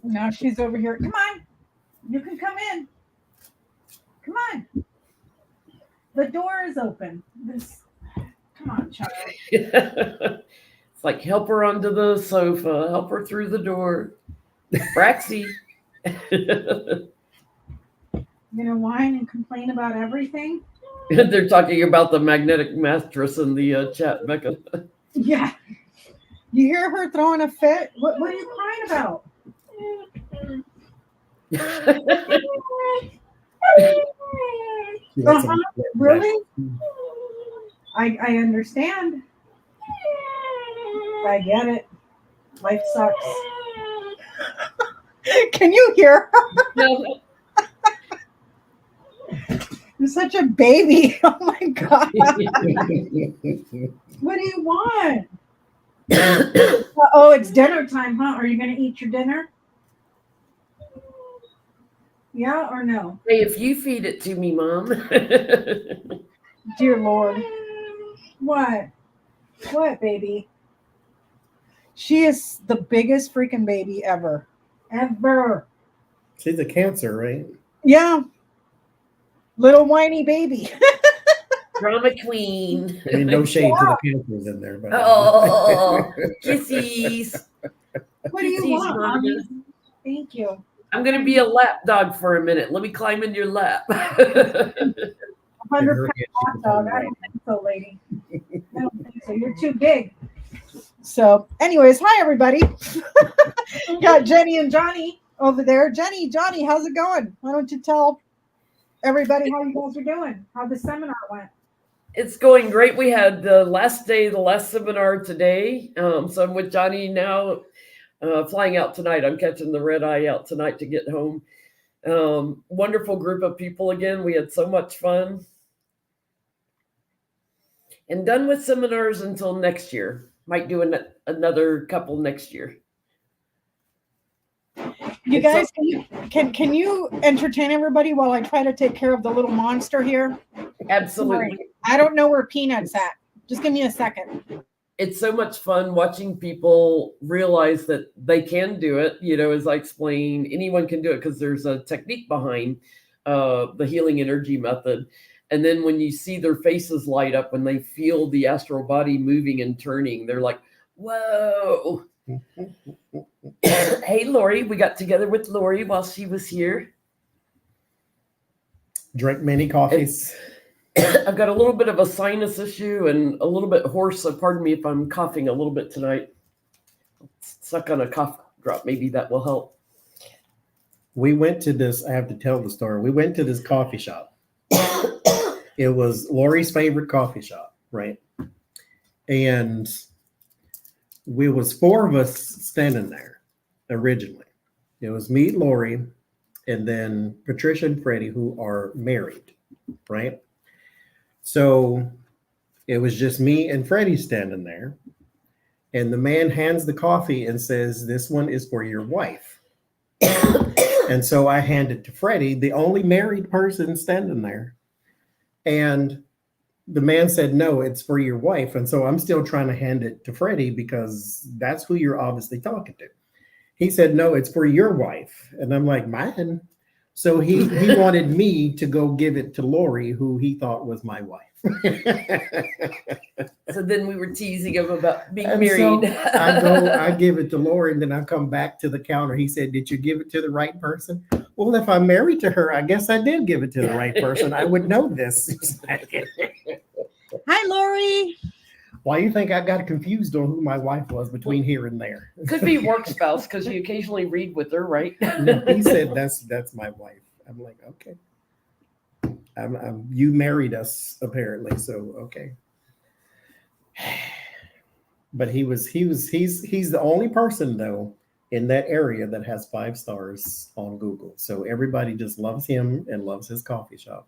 Now she's over here. Come on. You can come in. Come on. The door is open. Come on, child. It's like help her onto the sofa, help her through the door. Braxy. You know, whine and complain about everything. They're talking about the magnetic mattress in the chat, Becca. Yeah. You hear her throwing a fit? What are you crying about? Really? I understand. I get it. Life sucks. Can you hear her? No. You're such a baby. Oh my God. What do you want? Oh, it's dinner time, huh? Are you going to eat your dinner? Yeah or no? Hey, if you feed it to me, Mom. Dear Lord. What? What, baby? She is the biggest freaking baby ever. Ever. She's a Cancer, right? Yeah. Little whiny baby. Drama queen. I mean, no shade to the Cancers in there, but Oh, kissies. What do you Kissies, want, Mama. Mommy? Thank you. I'm going to be a lap dog for a minute. Let me climb in your lap. 100-pound hot dog. I don't think so, lady. I don't think so. You're too big. So, anyways, hi everybody. Got Jennie and Johnie over there. Jennie, Johnie, how's it going? Why don't you tell everybody how you guys are doing? How the seminar went? It's going great. We had the last seminar today. So I'm with Johnie now, flying out tonight. I'm catching the red eye out tonight to get home. Wonderful group of people again. We had so much fun. And done with seminars until next year. Might do another couple next year. You guys, can you entertain everybody while I try to take care of the little monster here? Absolutely. Sorry. I don't know where Peanut's at. Just give me a second. It's so much fun watching people realize that they can do it. You know, as I explained, anyone can do it because there's a technique behind the healing energy method. And then when you see their faces light up, when they feel the astral body moving and turning, they're like, whoa. Hey, Lori, we got together with Lori while she was here. Drink many coffees. I've got a little bit of a sinus issue and a little bit hoarse, so pardon me if I'm coughing a little bit tonight. Suck on a cough drop. Maybe that will help. We went to this, I have to tell the story. We went to this coffee shop. It was Lori's favorite coffee shop, right? And we was 4 of us standing there originally. It was me, Lori, and then Patricia and Freddie, who are married, right? So it was just me and Freddie standing there. And the man hands the coffee and says, "This one is for your wife." And so I hand it to Freddie, the only married person standing there. And the man said, "No, it's for your wife." And so I'm still trying to hand it to Freddie because that's who you're obviously talking to. He said, "No, it's for your wife." And I'm like, "Mine?" So he wanted me to go give it to Lori, who he thought was my wife. So then we were teasing him about being And married. So I give it to Lori, and then I come back to the counter. He said, "Did you give it to the right person?" Well, if I'm married to her, I guess I did give it to the right person. I would know this. Hi, Lori. Why do you think I got confused on who my wife was between here and there? Could be work spouse because you occasionally read with her, right? No, he said that's my wife. I'm like, okay. You married us apparently, so okay. But he's the only person though in that area that has 5 stars on Google. So everybody just loves him and loves his coffee shop.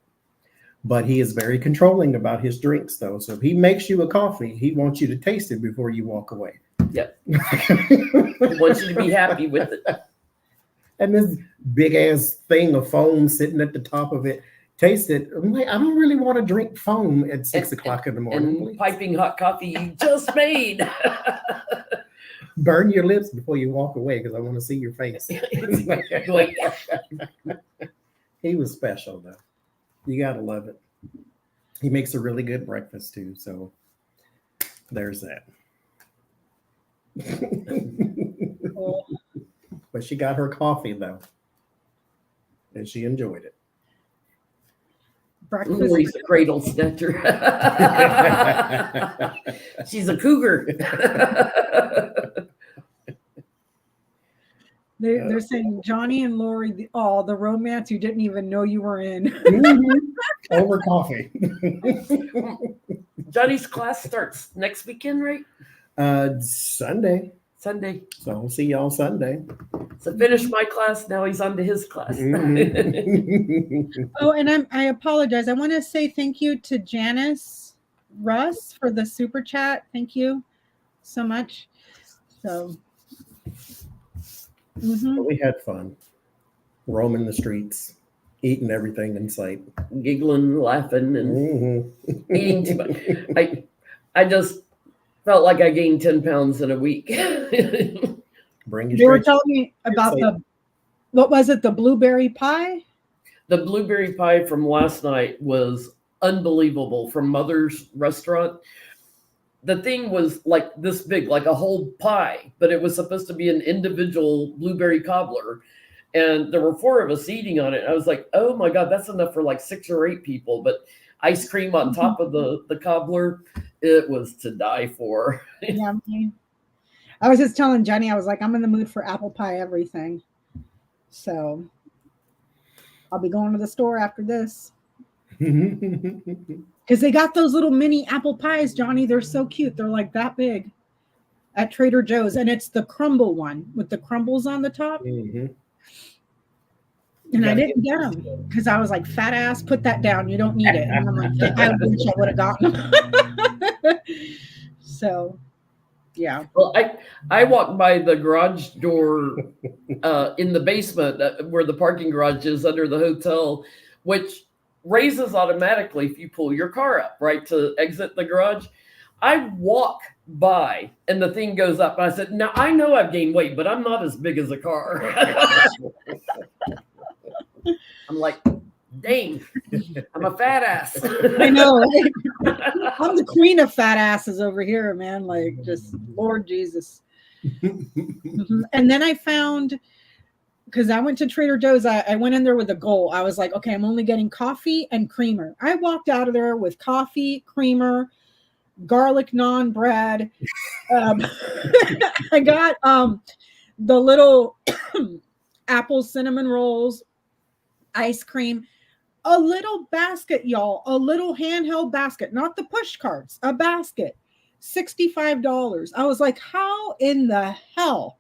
But he is very controlling about his drinks though. So if he makes you a coffee, he wants you to taste it before you walk away. Yep. He wants you to be happy with it. And this big ass thing of foam sitting at the top of it. Taste it. I'm like, I don't really want to drink foam at 6 o'clock in the morning. And piping hot coffee you just made. Burn your lips before you walk away because I want to see your face. He was special, though. You got to love it. He makes a really good breakfast, too. So there's that. Cool. But she got her coffee, though. And she enjoyed it. Breakfast. Lori's a cradle snatcher. She's a cougar. They're saying Johnie and Lori, the romance you didn't even know you were in. Over coffee. Johnny's class starts next weekend, right? Sunday. Sunday. So I'll see y'all Sunday. So finished my class. Now he's on to his class. Oh, and I apologize. I want to say thank you to Janice Russ for the super chat. Thank you so much. So But we had fun. Roaming the streets, eating everything in sight. Giggling, laughing, and eating too much. I just felt like I gained 10 pounds in a week. Bring your they were telling me about what was it, the blueberry pie? The blueberry pie from last night was unbelievable from Mother's restaurant. The thing was like this big, like a whole pie, but it was supposed to be an individual blueberry cobbler. And there were 4 of us eating on it. I was like, oh my God, that's enough for like 6 or 8 people. But ice cream on top of the cobbler, it was to die for. Yeah. I was just telling Jenny, I was like, I'm in the mood for apple pie everything. So I'll be going to the store after this. Because they got those little mini apple pies, Johnny. They're so cute. They're like that big at Trader Joe's. And it's the crumble one with the crumbles on the top. And I didn't get them because I was like, fat ass, put that down. You don't need it. And I'm like, I wish I would have gotten them. So, yeah. Well, I walked by the garage door in the basement where the parking garage is under the hotel, which raises automatically if you pull your car up, right, to exit the garage. I walk by and the thing goes up. And I said, now I know I've gained weight, but I'm not as big as a car. I'm like, dang, I'm a fat ass. I know, right? I'm the queen of fat asses over here, man. Like, just Lord Jesus. And then I found, because I went to Trader Joe's, I went in there with a goal. I was like, okay, I'm only getting coffee and creamer. I walked out of there with coffee, creamer, garlic naan bread. I got the little apple cinnamon rolls, ice cream, a little basket, y'all, a little handheld basket, not the push carts, a basket, $65. I was like, how in the hell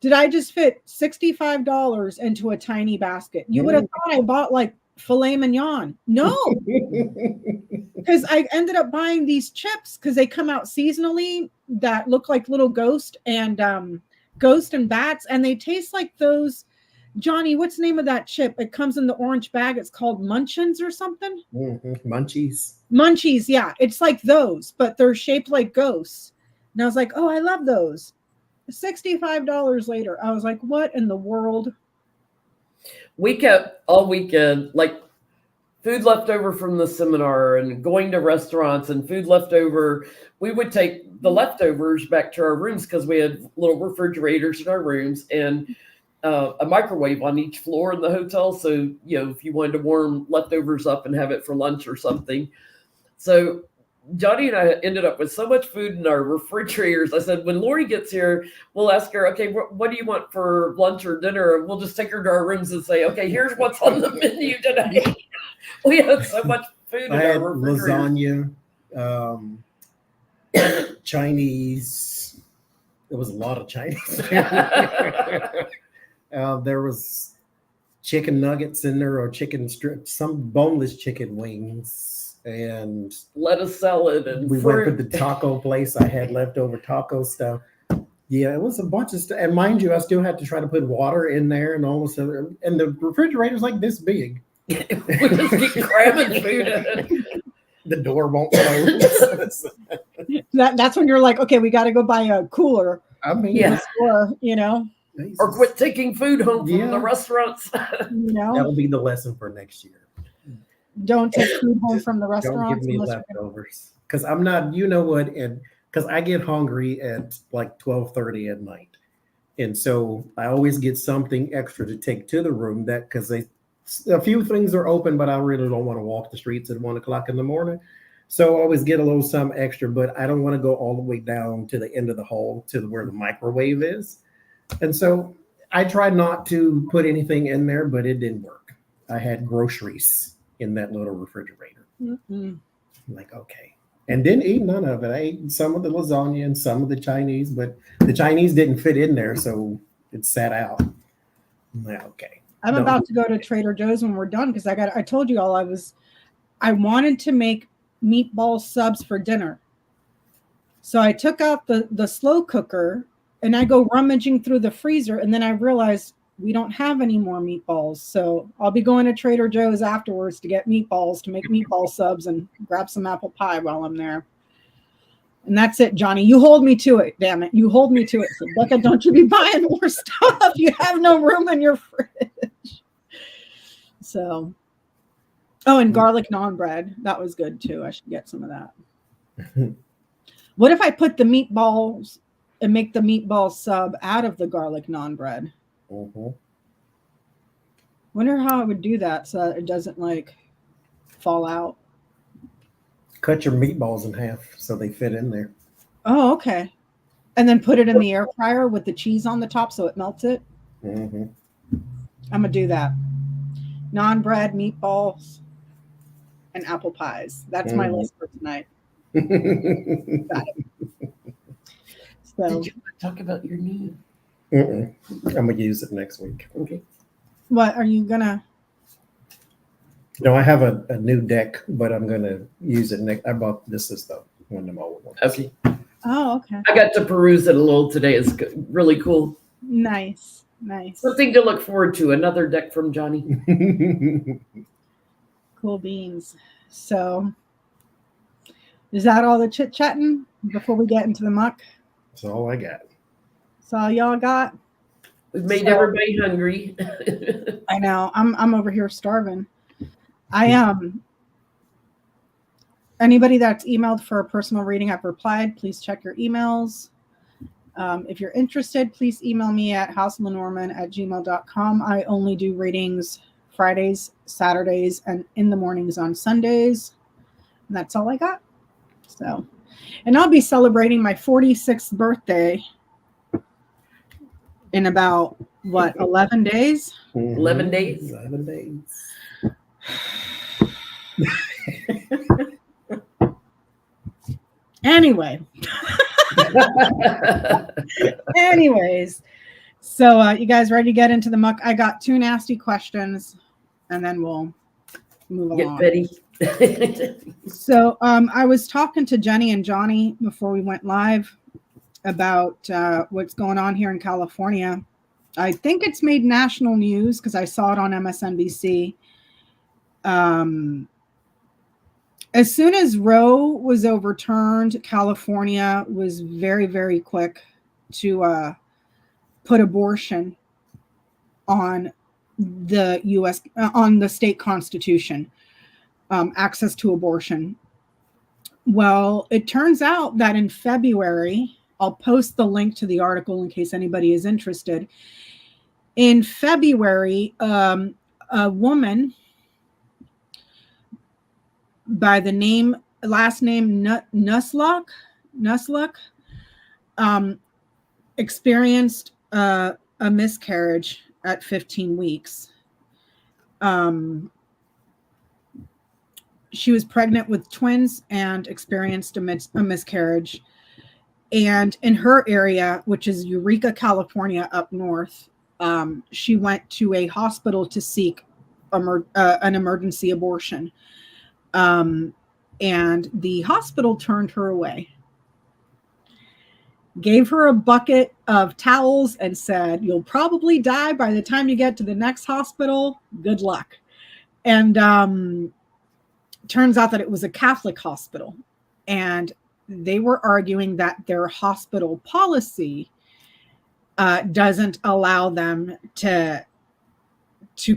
did I just fit $65 into a tiny basket? You would have thought I bought like filet mignon. No, because I ended up buying these chips because they come out seasonally that look like little ghost and bats, and they taste like those. Johnny, what's the name of that chip? It comes in the orange bag. It's called Munchins or something. Munchies. Munchies, yeah. It's like those, but they're shaped like ghosts. And I was like, oh, I love those. $65 later. I was like, what in the world? We kept all weekend, like food left over from the seminar and going to restaurants and food left over. We would take the leftovers back to our rooms because we had little refrigerators in our rooms and a microwave on each floor in the hotel. So, you know, if you wanted to warm leftovers up and have it for lunch or something. So Johnny and I ended up with so much food in our refrigerators. I said, when Lori gets here, we'll ask her, okay, what do you want for lunch or dinner? And we'll just take her to our rooms and say, okay, here's what's on the menu today. We had so much food in our refrigerator. Lasagna, Chinese. There was a lot of Chinese. There was chicken nuggets in there or chicken strips, some boneless chicken wings, and lettuce salad. And we fruit. went to the taco place. I had leftover taco stuff. Yeah, it was a bunch of stuff. And mind you, I still had to try to put water in there and all this other. And the refrigerator's like this big. We just keep cramming food in. The door won't close. That's when you're like, okay, we got to go buy a cooler. I mean, Yeah. Or, you know, Or quit taking food home from the restaurants. you know, That'll be the lesson for next year. don't take food home Just from the Don't give restaurants. me unless you're gonna- leftovers because I'm not. You know what? And because I get hungry at like 12:30 at night, and so I always get something extra to take to the room. That because a few things are open, but I really don't want to walk the streets at 1 o'clock in the morning. So I always get a little something extra, but I don't want to go all the way down to the end of the hall to where the microwave is. And so I tried not to put anything in there, but it didn't work. I had groceries in that little refrigerator. Mm-mm. I'm like, okay. And didn't eat none of it. I ate some of the lasagna and some of the Chinese, but the Chinese didn't fit in there, so it sat out. I'm like, okay. I'm about to go to Trader Joe's when we're done because I told you all I wanted to make meatball subs for dinner. So I took out the slow cooker and I go rummaging through the freezer, and then I realized we don't have any more meatballs. So I'll be going to Trader Joe's afterwards to get meatballs to make meatball subs and grab some apple pie while I'm there. And that's it, Johnny. You hold me to it, damn it. You hold me to it. So Becca, don't you be buying more stuff. You have no room in your fridge. So, oh, and garlic naan bread. That was good too. I should get some of that. What if I put the meatballs and make the meatball sub out of the garlic naan bread? Wonder how I would do that so that it doesn't like fall out. Cut your meatballs in half so they fit in there. Oh, okay. And then put it in the air fryer with the cheese on the top so it melts it. Mm-hmm. I'm gonna do that. Naan bread, meatballs, and apple pies. That's my list for tonight. Got it. So, Did you want to talk about your knee? I'm gonna use it next week. Okay. what are you gonna? No, I have a new deck, but I'm gonna use it next. I bought this is the one of my old ones. Okay. Oh, okay. I got to peruse it a little today. It's really cool. Nice, nice. Something to look forward to. Another deck from Johnny. Cool beans. So, is that all the chit chatting before we get into the muck? That's all I got. That's all y'all got. We've made everybody hungry. I know. I'm over here starving. Anybody that's emailed for a personal reading, I've replied. Please check your emails. If you're interested, please email me at houselenormand@gmail.com. I only do readings Fridays, Saturdays, and in the mornings on Sundays. And that's all I got. So, and I'll be celebrating my 46th birthday in about, 11 days? 11 days. 11 days. Anyways, so you guys ready to get into the muck? I got 2 nasty questions, and then we'll move Get along. ready. So I was talking to Jennie and Johnie before we went live about what's going on here in California. I think it's made national news because I saw it on MSNBC. As soon as Roe was overturned, California was very, very quick to put abortion on the U.S. On the state constitution, access to abortion. Well, it turns out that in February, I'll post the link to the article in case anybody is interested. In February, a woman by the last name Nusluk, experienced a miscarriage at 15 weeks. She was pregnant with twins and experienced a miscarriage. And in her area, which is Eureka, California, up north, she went to a hospital to seek an emergency abortion. And the hospital turned her away, gave her a bucket of towels and said, "You'll probably die by the time you get to the next hospital. Good luck." And turns out that it was a Catholic hospital, and they were arguing that their hospital policy doesn't allow them to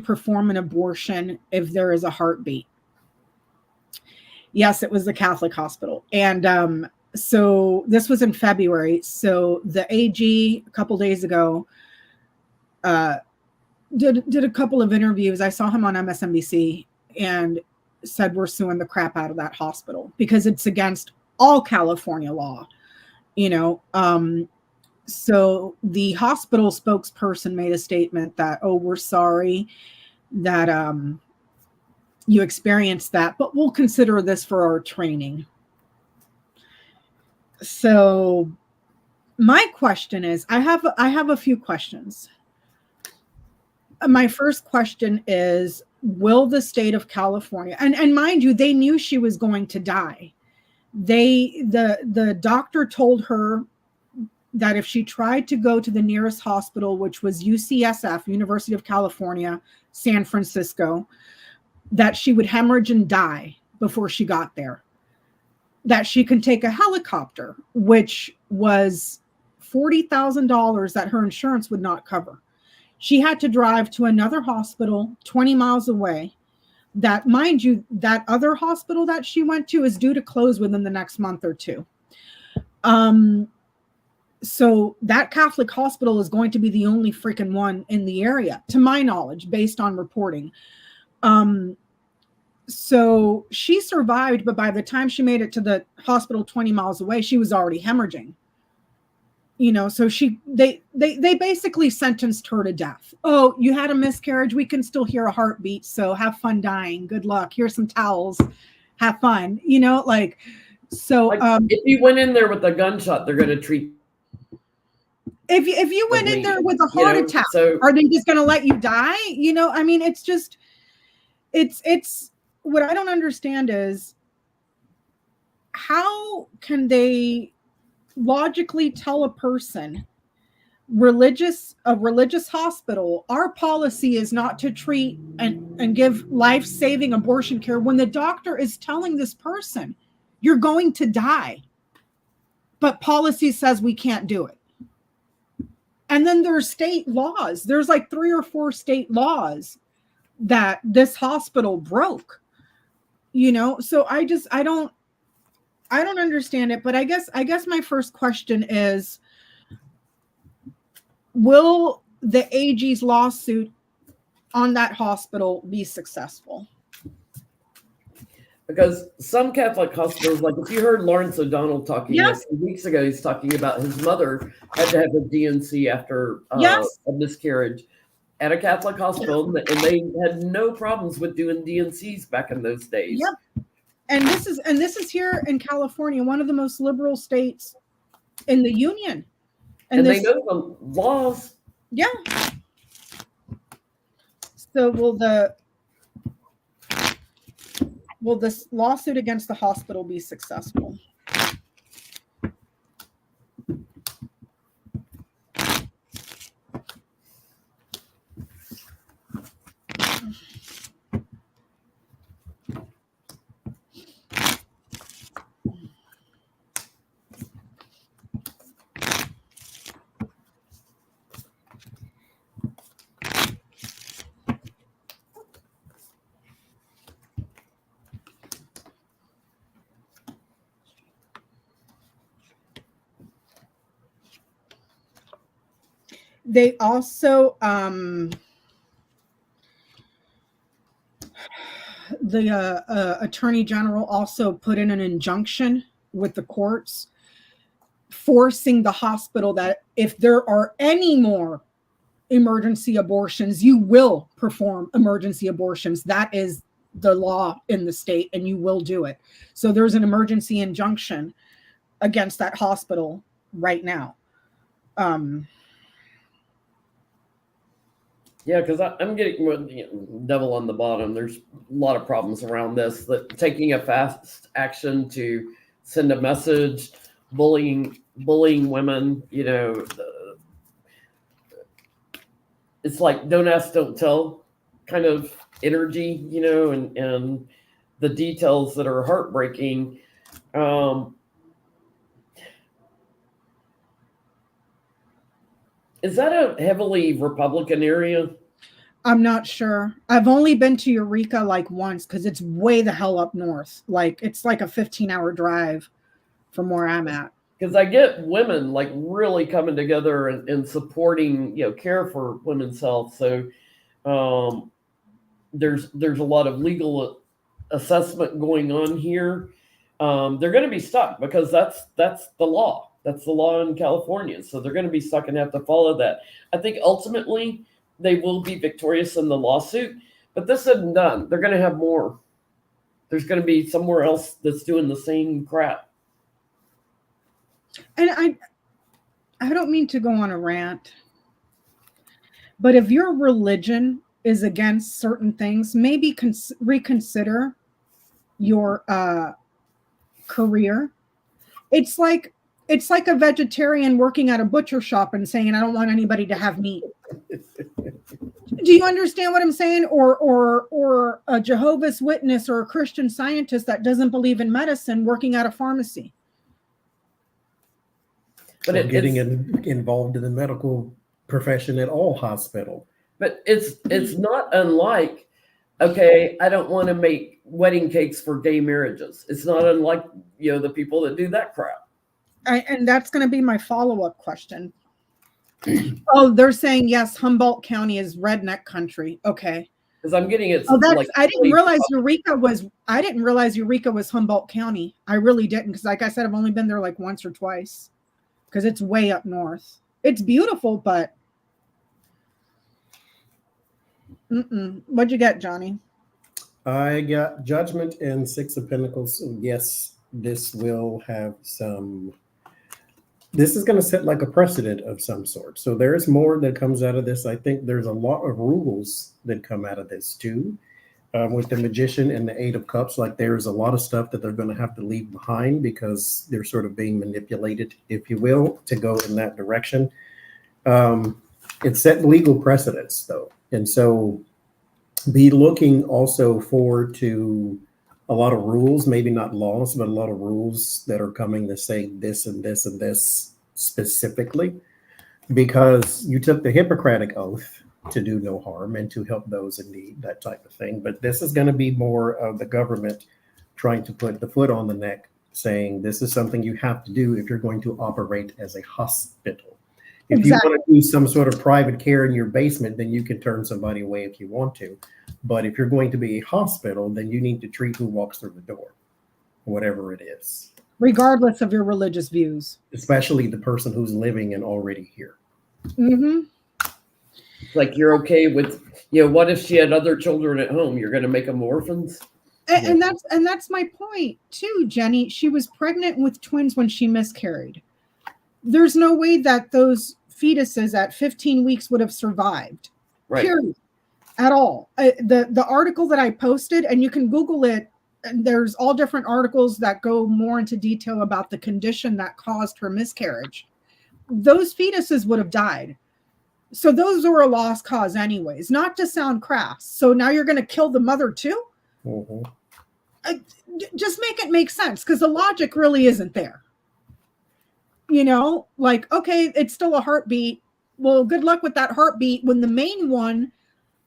perform an abortion if there is a heartbeat. Yes, it was the Catholic hospital. And so this was in February. So the AG a couple days ago did a couple of interviews. I saw him on MSNBC and said we're suing the crap out of that hospital because it's against all California law, you know. So the hospital spokesperson made a statement that, oh, we're sorry that you experienced that, but we'll consider this for our training. So my question is, I have a few questions. My first question is, will the state of California, and mind you, they knew she was going to die. The doctor told her that if she tried to go to the nearest hospital, which was UCSF, University of California, San Francisco, that she would hemorrhage and die before she got there. That she can take a helicopter, which was $40,000 that her insurance would not cover. She had to drive to another hospital 20 miles away. That, mind you, that other hospital that she went to is due to close within the next month or two. So that Catholic hospital is going to be the only freaking one in the area, to my knowledge, based on reporting. So she survived, but by the time she made it to the hospital 20 miles away, she was already hemorrhaging. You know, so they basically sentenced her to death. Oh, you had a miscarriage. We can still hear a heartbeat. So have fun dying. Good luck. Here's some towels. Have fun. You know, like, so. Like, if you went in there with a gunshot, they're going to treat. If you went in there with a heart attack, so, are they just going to let you die? You know, I mean, it's just, it's what I don't understand is how can they logically tell a person, a religious hospital, our policy is not to treat and give life-saving abortion care, when the doctor is telling this person, you're going to die, but policy says we can't do it. And then there's state laws. There's like 3 or 4 state laws that this hospital broke, you know? So I don't understand it, but I guess my first question is, will the AG's lawsuit on that hospital be successful? Because some Catholic hospitals, like if you heard Lawrence O'Donnell talking a few weeks ago, he's talking about his mother had to have a DNC after a miscarriage at a Catholic hospital, and they had no problems with doing DNCs back in those days. Yep. And this is here in California, one of the most liberal states in the union. And they know the laws. Yeah. So will this lawsuit against the hospital be successful? They also, the Attorney General also put in an injunction with the courts forcing the hospital that if there are any more emergency abortions, you will perform emergency abortions. That is the law in the state, and you will do it. So there's an emergency injunction against that hospital right now. Yeah, because I'm getting devil on the bottom. There's a lot of problems around this. That taking a fast action to send a message, bullying women. You know, it's like don't ask, don't tell kind of energy. You know, and the details that are heartbreaking. Is that a heavily Republican area? I'm not sure. I've only been to Eureka like once because it's way the hell up north. Like it's like a 15-hour drive from where I'm at. Because I get women like really coming together and supporting, care for women's health. So there's a lot of legal assessment going on here. They're going to be stuck because that's the law. That's the law in California. So they're going to be stuck and have to follow that. I think ultimately they will be victorious in the lawsuit, but this isn't done. They're going to have more. There's going to be somewhere else that's doing the same crap. And I don't mean to go on a rant, but if your religion is against certain things, maybe reconsider your career. It's like a vegetarian working at a butcher shop and saying, I don't want anybody to have meat. Do you understand what I'm saying? Or a Jehovah's Witness or a Christian Scientist that doesn't believe in medicine working at a pharmacy. But getting involved in the medical profession at all hospital. But it's not unlike, okay, I don't want to make wedding cakes for gay marriages. It's not unlike, the people that do that crap. And that's going to be my follow-up question. Oh, they're saying, yes, Humboldt County is redneck country. Okay. Because I'm getting it. Oh, that's, I didn't realize Eureka was Humboldt County. I really didn't. Because like I said, I've only been there like once or twice. Because it's way up north. It's beautiful, but what'd you get, Johnny? I got Judgment and Six of Pentacles. So yes, this will have some. This is going to set like a precedent of some sort. So there is more that comes out of this. I think there's a lot of rules that come out of this too. With the Magician and the Eight of Cups, like there's a lot of stuff that they're going to have to leave behind because they're sort of being manipulated, if you will, to go in that direction. It set legal precedents, though. And so be looking also forward to a lot of rules, maybe not laws, but a lot of rules that are coming to say this and this and this specifically, because you took the Hippocratic Oath to do no harm and to help those in need, that type of thing. But this is going to be more of the government trying to put the foot on the neck, saying this is something you have to do if you're going to operate as a hospital. If you want to do some sort of private care in your basement, then you can turn somebody away if you want to. But if you're going to be a hospital, then you need to treat who walks through the door, whatever it is. Regardless of your religious views. Especially the person who's living and already here. Mm-hmm. Like you're okay with, what if she had other children at home? You're going to make them orphans? And that's my point too, Jenny. She was pregnant with twins when she miscarried. There's no way that those fetuses at 15 weeks would have survived. Right. Period. At all. The article that I posted, and you can Google it, and there's all different articles that go more into detail about the condition that caused her miscarriage. Those fetuses would have died. So those were a lost cause anyways, not to sound crass. So now you're going to kill the mother too? Mm-hmm. Just make it make sense, because the logic really isn't there. Like, okay, it's still a heartbeat. Well, good luck with that heartbeat when the main one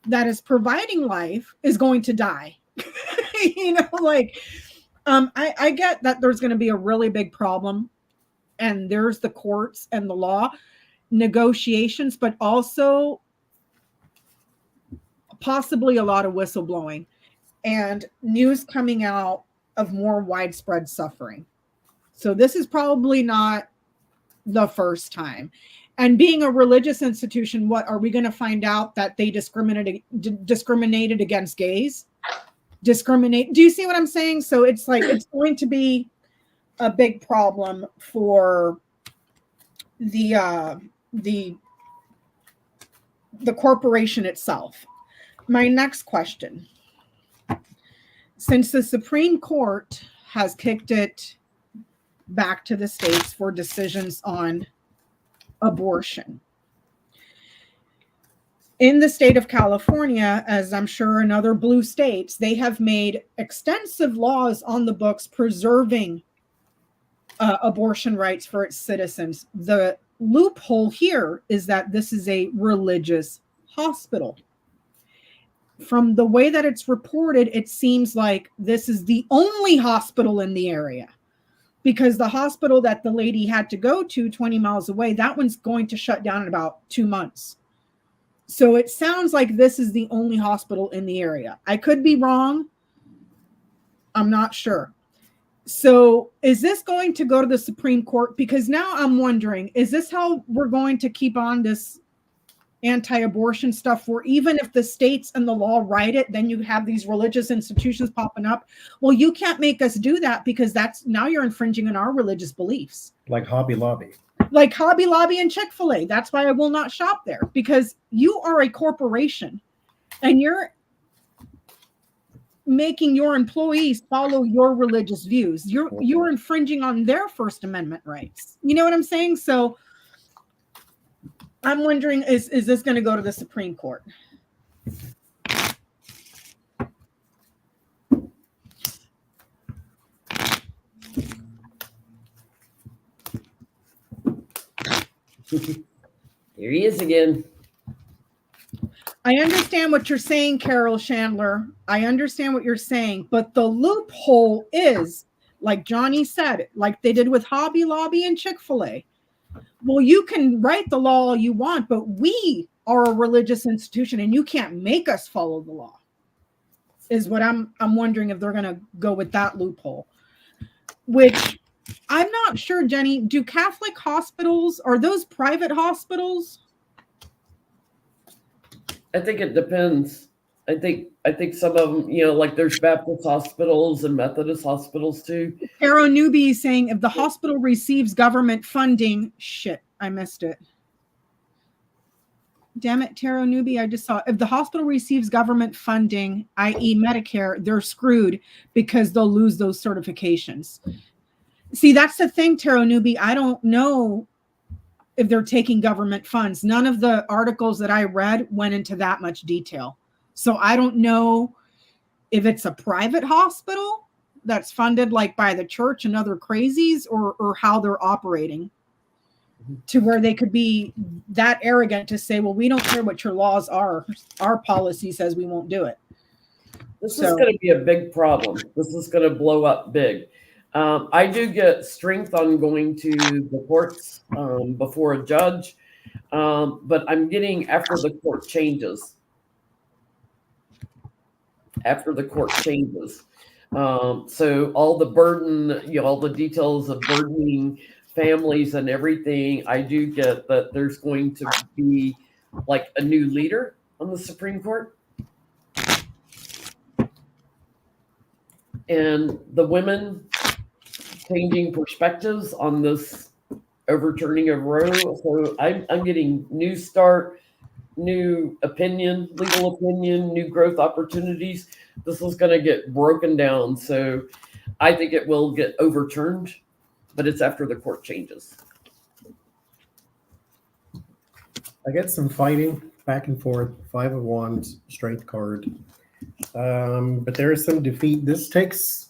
that is providing life is going to die. I get that there's going to be a really big problem, and there's the courts and the law negotiations, but also possibly a lot of whistleblowing and news coming out of more widespread suffering. So this is probably not the first time. And being a religious institution, what are we going to find out that they discriminated against gays? Do you see what I'm saying? So it's like, it's going to be a big problem for the corporation itself. My next question. Since the Supreme Court has kicked it back to the states for decisions on abortion, in the state of California, as I'm sure in other blue states, they have made extensive laws on the books preserving abortion rights for its citizens. The loophole here is that this is a religious hospital. From the way that it's reported, it seems like this is the only hospital in the area, because the hospital that the lady had to go to 20 miles away, that one's going to shut down in about 2 months. So it sounds like this is the only hospital in the area. I could be wrong. I'm not sure. So is this going to go to the Supreme Court? Because now I'm wondering, is this how we're going to keep on this anti-abortion stuff, where even if the states and the law write it, then you have these religious institutions popping up? Well, you can't make us do that, because that's now you're infringing on our religious beliefs. Like Hobby Lobby. Like Hobby Lobby and Chick-fil-A. That's why I will not shop there, because you are a corporation and you're making your employees follow your religious views. You're infringing on their First Amendment rights. You know what I'm saying? So I'm wondering, is this going to go to the Supreme Court? Here he is again. I understand what you're saying, Carol Chandler. I understand what you're saying, but the loophole is, like Johnie said, like they did with Hobby Lobby and Chick-fil-A. Well, you can write the law all you want, but we are a religious institution and you can't make us follow the law, is what I'm wondering if they're going to go with that loophole. Which I'm not sure, Jennie, do Catholic hospitals, are those private hospitals? I think it depends. I think some of them, you know, like there's Baptist hospitals and Methodist hospitals too. Caro Newby is saying, if the hospital receives government funding, shit, I missed it. Damn it, Taro Newby, I just saw it. If the hospital receives government funding, i.e. Medicare, they're screwed because they'll lose those certifications. See, that's the thing, Taro Newby. I don't know if they're taking government funds. None of the articles that I read went into that much detail. So I don't know if it's a private hospital that's funded like by the church and other crazies, or how they're operating to where they could be that arrogant to say, well, we don't care what your laws are. Our policy says we won't do it. This is going to be a big problem. This is going to blow up big. I do get strength on going to the courts before a judge, but I'm getting after the court changes. After the court changes. So all the burden, you know, all the details of burdening families and everything, I do get that there's going to be like a new leader on the Supreme Court. And the women changing perspectives on this overturning of Roe. So I'm getting new start, new opinion, legal opinion, new growth opportunities. This is going to get broken down. So I think it will get overturned, but it's after the court changes. I get some fighting back and forth, 5 of Wands, straight card. But there is some defeat. This takes,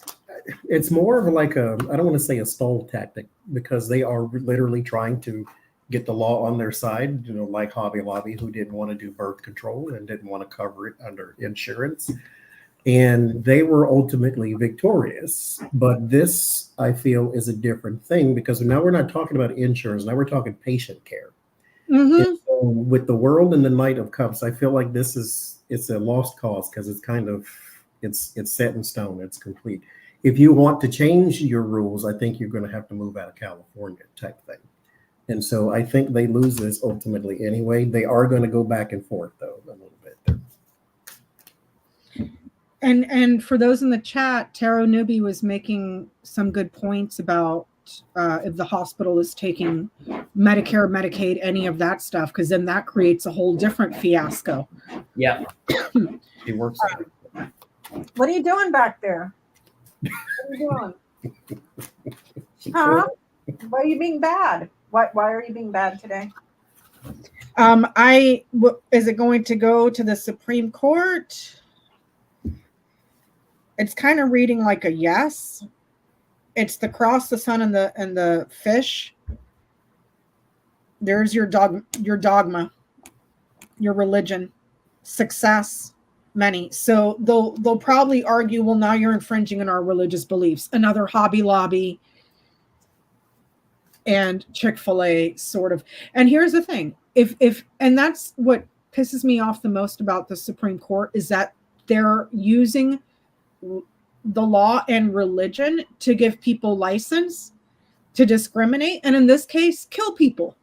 it's more of like a, I don't want to say a stall tactic, because they are literally trying to get the law on their side, you know, like Hobby Lobby, who didn't want to do birth control and didn't want to cover it under insurance. And they were ultimately victorious. But this, I feel, is a different thing, because now we're not talking about insurance. Now we're talking patient care. Mm-hmm. And so with the World and the Knight of Cups, I feel like it's a lost cause, because it's kind of, it's set in stone. It's complete. If you want to change your rules, I think you're going to have to move out of California type thing. And so I think they lose this ultimately anyway. They are going to go back and forth, though, a little bit there. And for those in the chat, Taro Newby was making some good points about if the hospital is taking Medicare, Medicaid, any of that stuff, because then that creates a whole different fiasco. Yeah. It works. What are you doing back there? What are you doing? Huh? Why are you being bad? Why are you being bad today? Is it going to go to the Supreme Court? It's kind of reading like a yes. It's the cross, the sun, and the fish. There's your dogma, your religion, success, many. So they'll probably argue, well, now you're infringing on our religious beliefs. Another Hobby Lobby and Chick-fil-A sort of. And here's the thing, and that's what pisses me off the most about the Supreme Court, is that they're using the law and religion to give people license to discriminate, and in this case, kill people.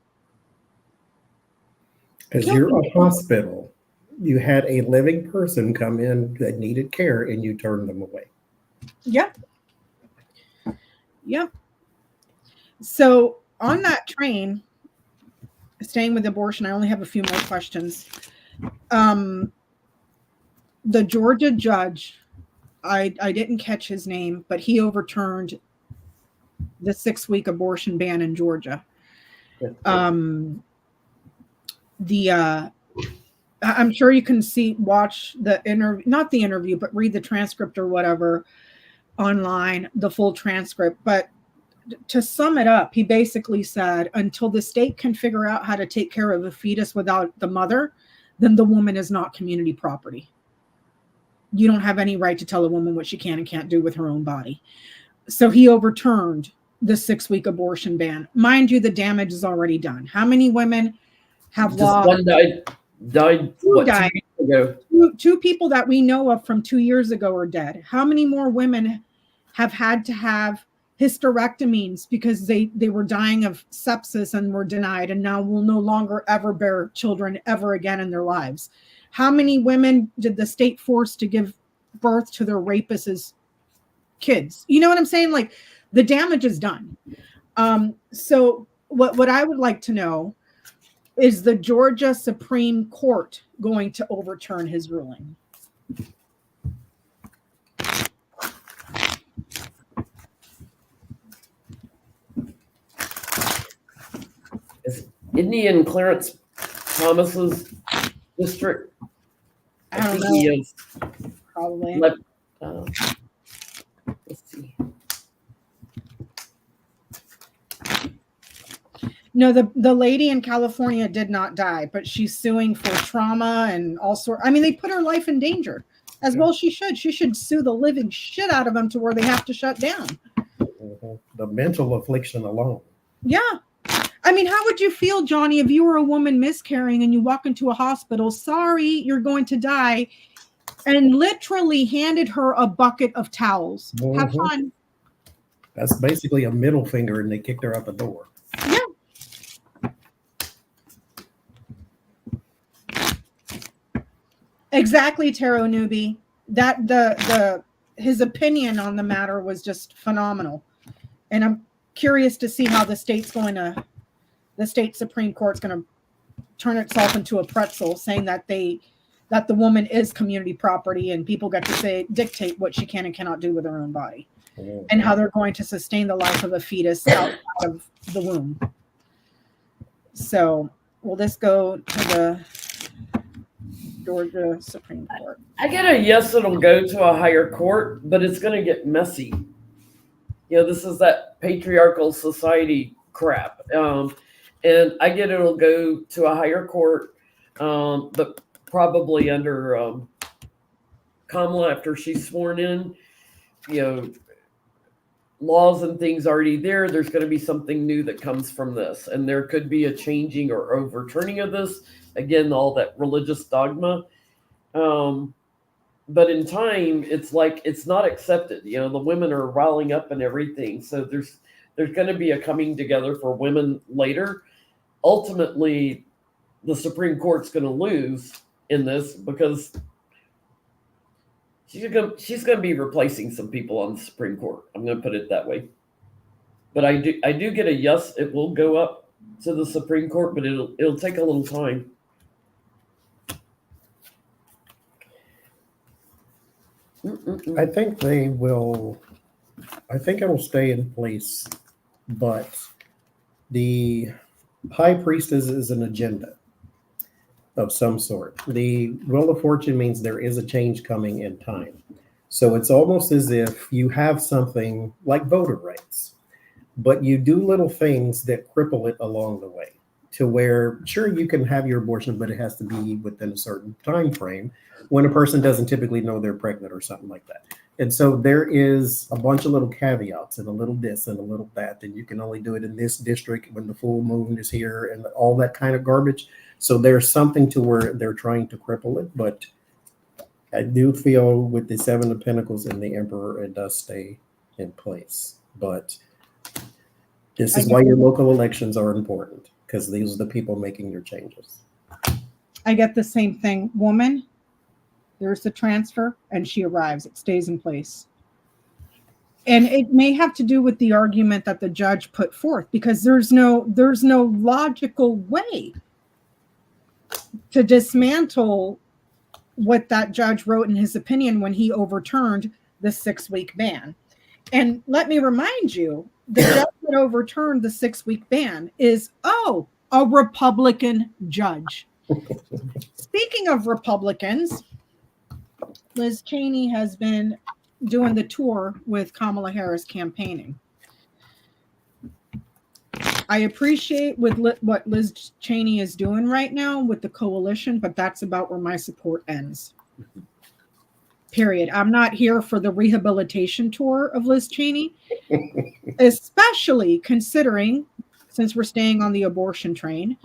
Because you're a hospital, you had a living person come in that needed care, and you turned them away. Yep. Yep. So on that train, staying with abortion, I only have a few more questions. The Georgia judge, I didn't catch his name, but he overturned the 6-week abortion ban in Georgia. I'm sure you can watch the interview, not the interview, but read the transcript or whatever online, the full transcript. But to sum it up, he basically said, until the state can figure out how to take care of a fetus without the mother, then the woman is not community property. You don't have any right to tell a woman what she can and can't do with her own body. So he overturned the 6-week abortion ban. Mind you, the damage is already done. How many women have lost? One died. Two died. 2 years ago. Two people that we know of from 2 years ago are dead. How many more women have had to have hysterectomies because they were dying of sepsis and were denied, and now will no longer ever bear children ever again in their lives? How many women did the state force to give birth to their rapists' kids? You know what I'm saying? Like, the damage is done. So what I would like to know is, the Georgia Supreme Court going to overturn his ruling? Isn't he in Clarence Thomas's district? I don't know. He is. Probably. Let's see. No, the lady in California did not die, but she's suing for trauma and all sorts. I mean, they put her life in danger, as well she should. She should sue the living shit out of them to where they have to shut down. The mental affliction alone. Yeah. I mean, how would you feel, Johnie, if you were a woman miscarrying and you walk into a hospital, sorry, you're going to die, and literally handed her a bucket of towels? Have fun. That's basically a middle finger, and they kicked her out the door. Yeah. Exactly, Tarot Newbie. That his opinion on the matter was just phenomenal. And I'm curious to see how the state Supreme Court's going to turn itself into a pretzel, saying that the woman is community property and people get to dictate what she can and cannot do with her own body, and how they're going to sustain the life of a fetus out of the womb. So will this go to the Georgia Supreme Court? I get a yes, it'll go to a higher court, but it's going to get messy. You know, this is that patriarchal society crap. And I get it'll go to a higher court, but probably under Kamala after she's sworn in. You know, laws and things already there. There's going to be something new that comes from this, and there could be a changing or overturning of this. Again, all that religious dogma. But in time, it's like it's not accepted. You know, the women are riling up and everything. So there's going to be a coming together for women later. Ultimately, the Supreme Court's going to lose in this because she's going to be replacing some people on the Supreme Court. I'm going to put it that way. But I do get a yes. It will go up to the Supreme Court, but it'll take a little time. I think they will. I think it'll stay in place, but the high priestess is an agenda of some sort. The Wheel of Fortune means there is a change coming in time. So it's almost as if you have something like voter rights, but you do little things that cripple it along the way to where, sure, you can have your abortion, but it has to be within a certain time frame when a person doesn't typically know they're pregnant or something like that. And so there is a bunch of little caveats and a little this and a little that, and you can only do it in this district when the full moon is here and all that kind of garbage. So there's something to where they're trying to cripple it, but I do feel with the Seven of Pentacles and the Emperor, it does stay in place. But this is why your local elections are important, because these are the people making your changes. I get the same thing. Woman, there's the transfer, and she arrives. It stays in place. And it may have to do with the argument that the judge put forth, because there's no logical way to dismantle what that judge wrote in his opinion when he overturned the 6-week ban. And let me remind you, the judge that overturned the 6-week ban is, a Republican judge. Speaking of Republicans, Liz Cheney has been doing the tour with Kamala Harris campaigning. I appreciate what Liz Cheney is doing right now with the coalition, but that's about where my support ends. Period. I'm not here for the rehabilitation tour of Liz Cheney, especially considering, since we're staying on the abortion train,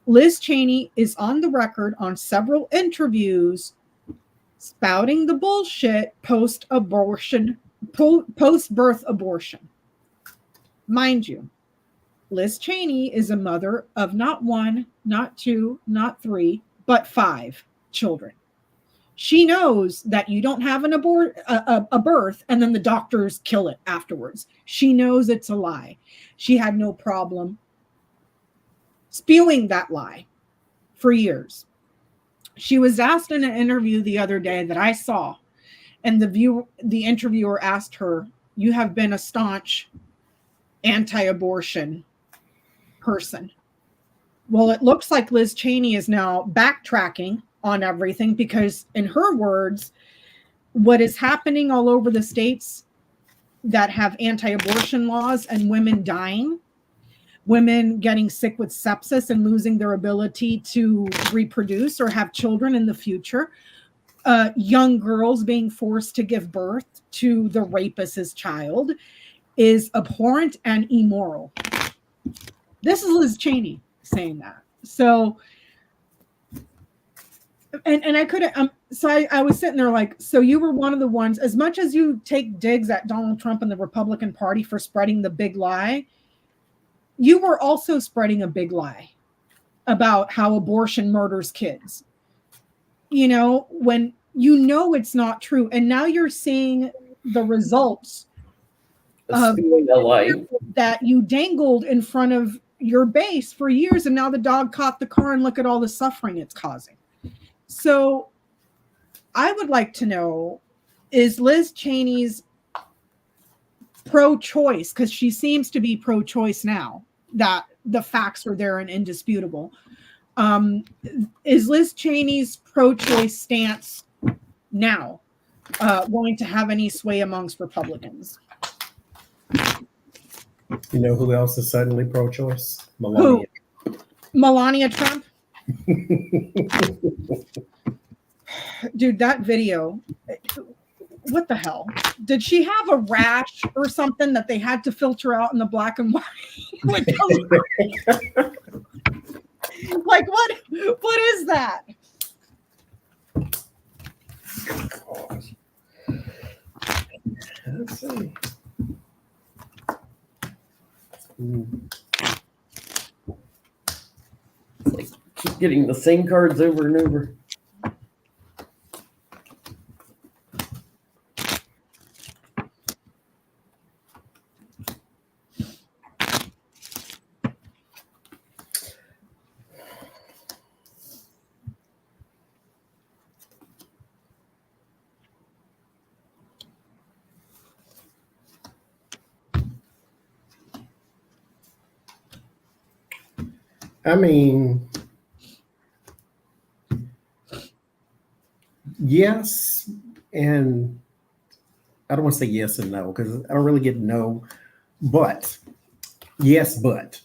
Liz Cheney is on the record on several interviews spouting the bullshit post-abortion, post-birth abortion. Mind you, Liz Cheney is a mother of not 1, not 2, not 3, but 5 children. She knows that you don't have a birth and then the doctors kill it afterwards. She knows it's a lie. She had no problem spewing that lie for years. She was asked in an interview the other day that I saw, and the interviewer asked her, "You have been a staunch anti-abortion person." Well, it looks like Liz Cheney is now backtracking on everything, because in her words, what is happening all over the states that have anti-abortion laws and women dying, women getting sick with sepsis and losing their ability to reproduce or have children in the future, young girls being forced to give birth to the rapist's child, is abhorrent and immoral. This is Liz Cheney saying that. So, and I couldn't, so I was sitting there like, so you were one of the ones, as much as you take digs at Donald Trump and the Republican Party for spreading the big lie, you were also spreading a big lie about how abortion murders kids. You know, when you know it's not true, and now you're seeing the results of that you dangled in front of your base for years, and now the dog caught the car, and look at all the suffering it's causing. So I would like to know, is Liz Cheney's pro-choice, because she seems to be pro-choice now that the facts are there and indisputable, is Liz Cheney's pro-choice stance now going to have any sway amongst Republicans? You know who else is suddenly pro-choice? Melania. Who? Melania Trump? Dude, that video, what the hell? Did she have a rash or something that they had to filter out in the black and white? Like what is that? Let's see. It's like keep getting the same cards over and over. I mean, yes, and I don't want to say yes and no, because I don't really get no, but yes, but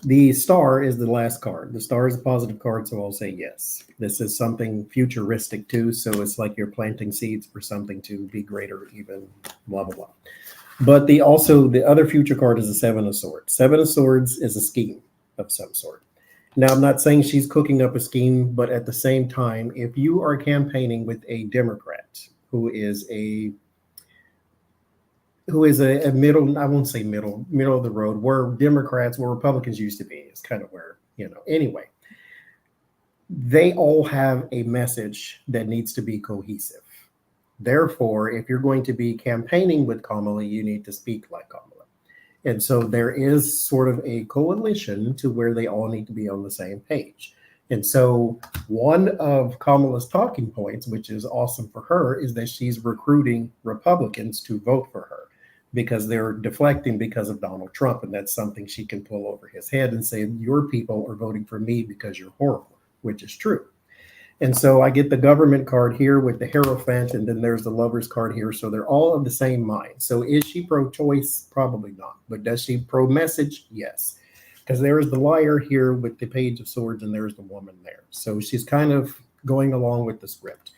The star is the last card. The star is a positive card, so I'll say yes. This is something futuristic too, so it's like you're planting seeds for something to be greater, even blah blah blah. But the other future card is the Seven of Swords. Seven of Swords is a scheme of some sort. Now, I'm not saying she's cooking up a scheme, but at the same time, if you are campaigning with a Democrat who is a middle, I won't say middle of the road, where Republicans used to be, is kind of where, anyway, they all have a message that needs to be cohesive. Therefore, if you're going to be campaigning with Kamala, you need to speak like Kamala. And so there is sort of a coalition to where they all need to be on the same page. And so one of Kamala's talking points, which is awesome for her, is that she's recruiting Republicans to vote for her because they're deflecting because of Donald Trump. And that's something she can pull over his head and say, your people are voting for me because you're horrible, which is true. And so I get the government card here with the Hierophant, and then there's the Lover's card here. So they're all of the same mind. So is she pro-choice? Probably not. But does she pro-message? Yes. Because there is the Liar here with the Page of Swords, and there's the woman there. So she's kind of going along with the script.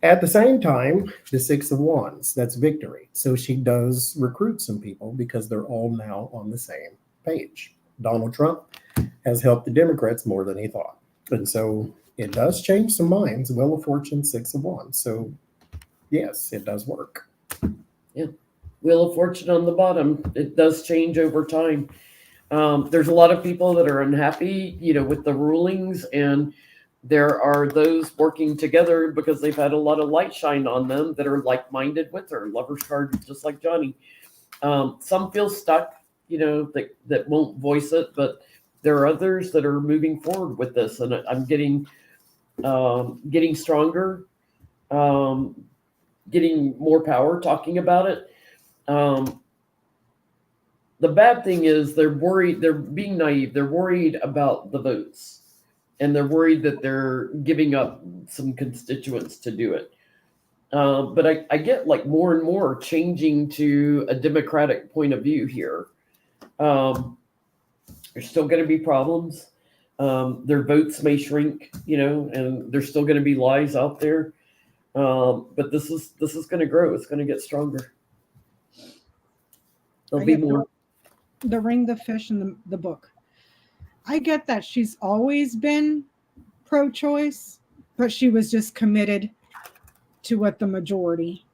At the same time, the Six of Wands, that's victory. So she does recruit some people because they're all now on the same page. Donald Trump has helped the Democrats more than he thought. And so it does change some minds. Wheel of Fortune, Six of Wands. So yes, it does work. Yeah. Wheel of Fortune on the bottom. It does change over time. There's a lot of people that are unhappy, with the rulings, and there are those working together because they've had a lot of light shine on them that are like-minded with her. Lover's card, just like Johnie. Some feel stuck, that won't voice it, but there are others that are moving forward with this, and I'm getting stronger, getting more power talking about it. The bad thing is they're worried, they're being naive. They're worried about the votes, and they're worried that they're giving up some constituents to do it. But I get like more and more changing to a Democratic point of view here. There's still going to be problems. Their votes may shrink, and there's still going to be lies out there. But this is going to grow. It's going to get stronger. There'll be more. The Ring, the Fish, and the book. I get that she's always been pro-choice, but she was just committed to what the majority.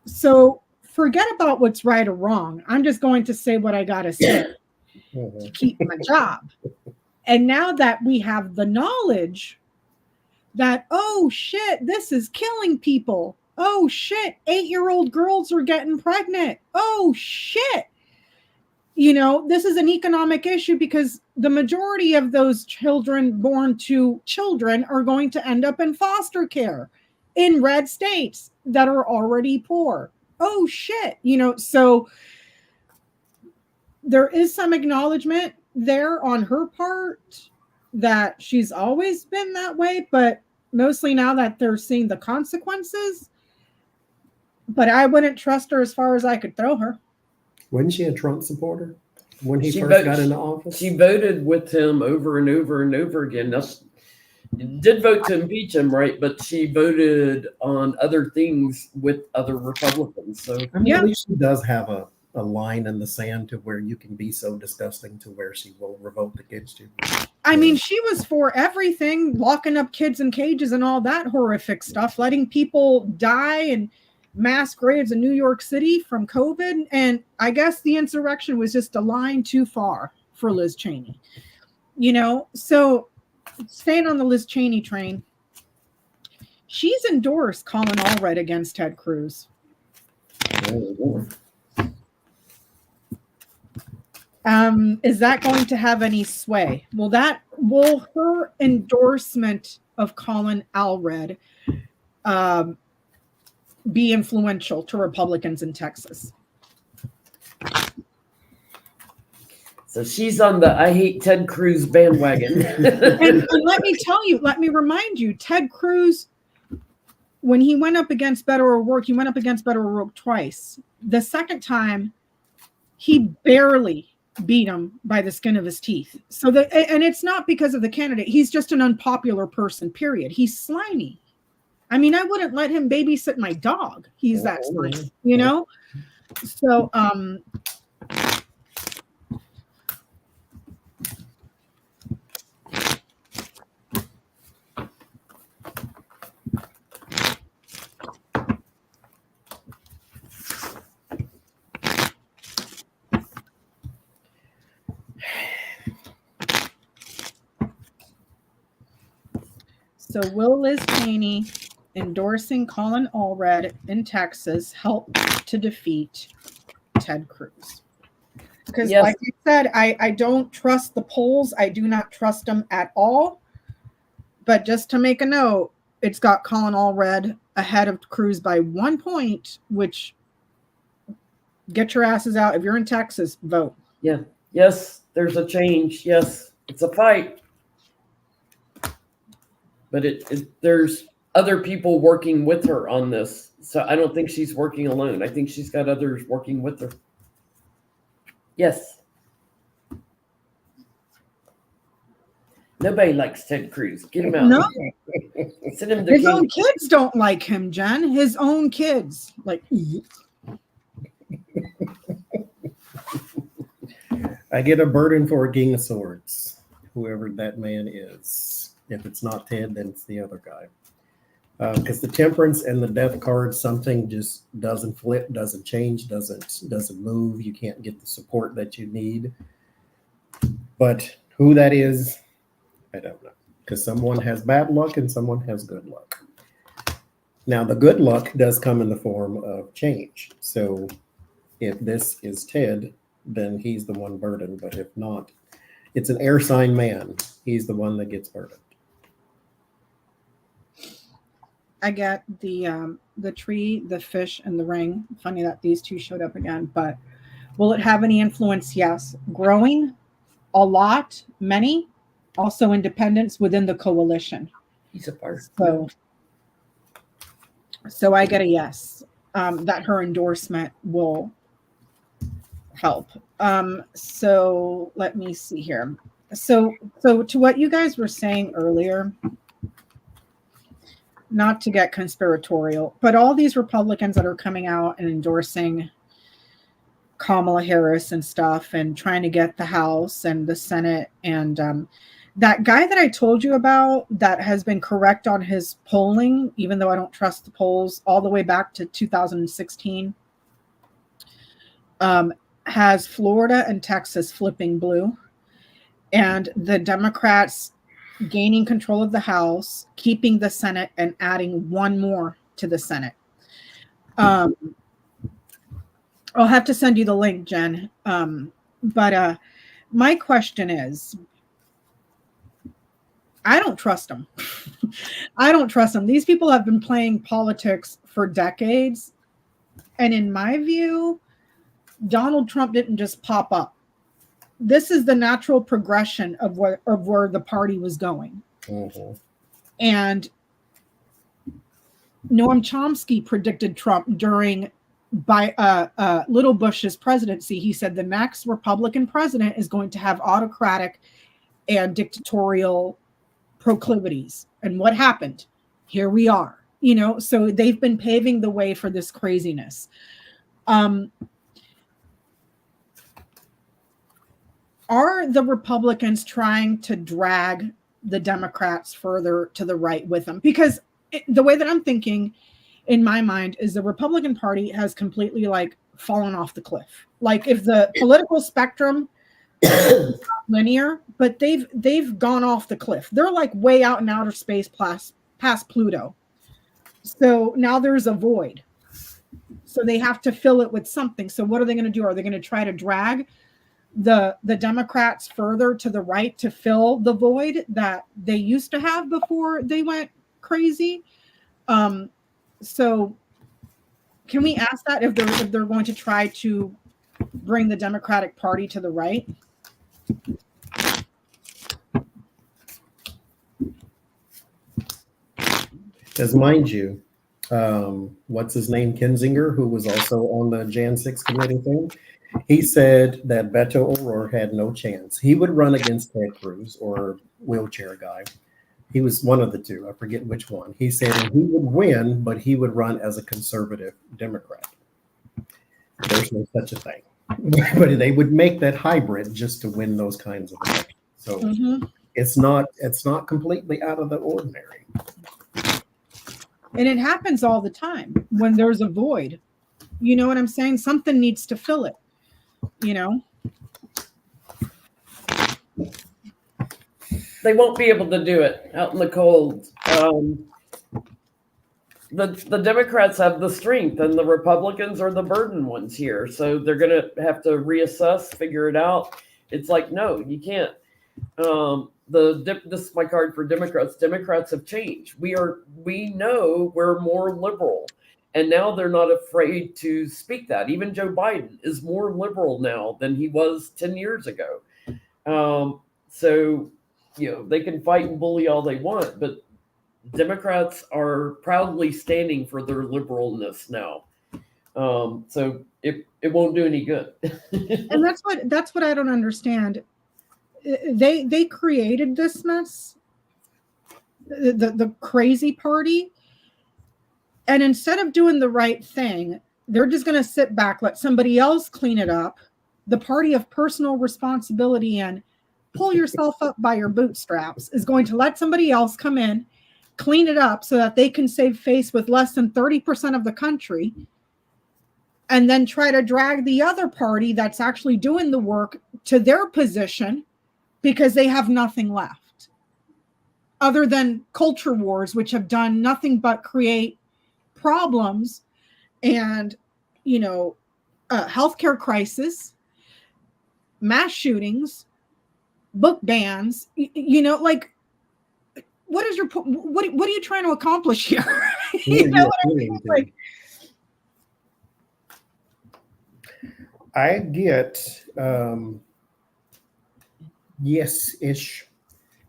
So forget about what's right or wrong. I'm just going to say what I got to say to keep my job. And now that we have the knowledge that, oh shit, this is killing people. Oh shit, 8-year-old girls are getting pregnant. Oh shit. This is an economic issue because the majority of those children born to children are going to end up in foster care in red states that are already poor. Oh shit. So there is some acknowledgement there on her part that she's always been that way, but mostly now that they're seeing the consequences. But I wouldn't trust her as far as I could throw her. Wasn't she a Trump supporter when he first got into office? She voted with him over and over and over again. Did vote to impeach him, right? But she voted on other things with other Republicans. So at least she does have a line in the sand to where you can be so disgusting to where she will revolt against you. I mean, she was for everything, locking up kids in cages and all that horrific stuff, letting people die and mass graves in New York City from COVID. And I guess the insurrection was just a line too far for Liz Cheney. So staying on the Liz Cheney train, she's endorsed Colin Allred against Ted Cruz. Is that going to have any sway? Will her endorsement of Colin Allred be influential to Republicans in Texas? So she's on the I hate Ted Cruz bandwagon. and let me remind you, Ted Cruz, when he went up against Beto O'Rourke, he went up against Beto O'Rourke twice. The second time, he barely beat him by the skin of his teeth. So and it's not because of the candidate. He's just an unpopular person, period. He's slimy. I mean, I wouldn't let him babysit my dog. He's that slimy, you know? So, will Liz Cheney endorsing Colin Allred in Texas help to defeat Ted Cruz? Because like I said, I don't trust the polls. I do not trust them at all. But just to make a note, it's got Colin Allred ahead of Cruz by 1 point, which get your asses out. If you're in Texas, vote. Yeah. Yes, there's a change. Yes, it's a fight. But there's other people working with her on this. So I don't think she's working alone. I think she's got others working with her. Yes. Nobody likes Ted Cruz. Get him out. No. Send him His own kids don't like him, Jen. His own kids. Like. I get a burden for a King of Swords, whoever that man is. If it's not Ted, then it's the other guy. Because the Temperance and the Death card, something just doesn't flip, doesn't change, doesn't move. You can't get the support that you need. But who that is, I don't know. Because someone has bad luck and someone has good luck. Now, the good luck does come in the form of change. So if this is Ted, then he's the one burdened. But if not, it's an air sign man. He's the one that gets burdened. I get the tree, the fish, and the ring. Funny that these two showed up again. But will it have any influence? Yes. Growing? A lot. Many. Also independents within the coalition. He's a part. So I get a yes. That her endorsement will help. So let me see here. So to what you guys were saying earlier, not to get conspiratorial, but all these Republicans that are coming out and endorsing Kamala Harris and stuff and trying to get the House and the Senate, and that guy that I told you about that has been correct on his polling, even though I don't trust the polls, all the way back to 2016, has Florida and Texas flipping blue, and the Democrats gaining control of the House, keeping the Senate, and adding one more to the Senate. I'll have to send you the link, Jen. But my question is, I don't trust them. I don't trust them. These people have been playing politics for decades. And in my view, Donald Trump didn't just pop up. This is the natural progression of where the party was going. Mm-hmm. And Noam Chomsky predicted Trump during Little Bush's presidency. He said the next Republican president is going to have autocratic and dictatorial proclivities. And what happened? Here we are. So they've been paving the way for this craziness. Are the Republicans trying to drag the Democrats further to the right with them? Because the way that I'm thinking in my mind is the Republican Party has completely fallen off the cliff. Like if the political spectrum is not linear, but they've gone off the cliff. They're way out in outer space past Pluto. So now there's a void. So they have to fill it with something. So what are they going to do? Are they going to try to drag the Democrats further to the right to fill the void that they used to have before they went crazy? So can we ask that if they're going to try to bring the Democratic Party to the right? Because mind you, what's his name, Kinzinger, who was also on the Jan 6 committee thing. He said that Beto O'Rourke had no chance. He would run against Ted Cruz or wheelchair guy. He was one of the two. I forget which one. He said he would win, but he would run as a conservative Democrat. There's no such a thing. But they would make that hybrid just to win those kinds of elections. So it's not completely out of the ordinary. And it happens all the time when there's a void. You know what I'm saying? Something needs to fill it, you know? They won't be able to do it out in the cold. The Democrats have the strength and the Republicans are the burden ones here. So they're going to have to reassess, figure it out. It's like, no, you can't. This is my card for Democrats. Democrats have changed. We know we're more liberal, and now they're not afraid to speak that. Even Joe Biden is more liberal now than he was 10 years ago. So, you know, they can fight and bully all they want, but Democrats are proudly standing for their liberalness now. So it won't do any good. And that's what I don't understand. They created this mess, the crazy party, and instead of doing the right thing, they're just going to sit back, let somebody else clean it up. The party of personal responsibility and pull yourself up by your bootstraps is going to let somebody else come in, clean it up so that they can save face with less than 30% of the country, and then try to drag the other party that's actually doing the work to their position, because they have nothing left other than culture wars, which have done nothing but create problems and, you know, healthcare crisis, mass shootings, book bans, you know, like, what is your what are you trying to accomplish here? You know what I mean? Like, I get yes-ish.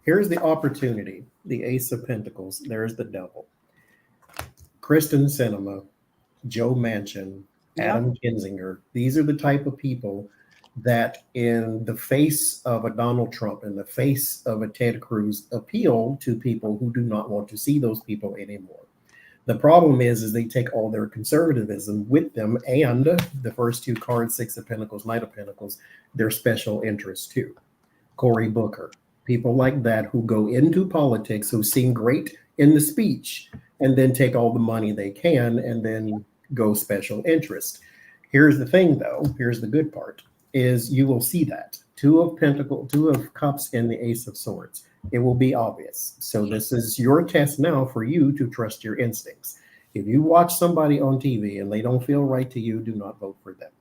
Here's the opportunity, the Ace of Pentacles. There's the devil. Kristen Sinema, Joe Manchin, Adam Kinzinger. These are the type of people that in the face of a Donald Trump, in the face of a Ted Cruz, appeal to people who do not want to see those people anymore. The problem is they take all their conservatism with them, and the first two cards, Six of Pentacles, Knight of Pentacles, their special interests too. Cory Booker, people like that who go into politics, who seem great in the speech, and then take all the money they can and then go special interest. Here's the thing, though. Here's the good part, is you will see that. Two of Pentacles, Two of Cups, and the Ace of Swords. It will be obvious. So this is your test now for you to trust your instincts. If you watch somebody on TV and they don't feel right to you, do not vote for them.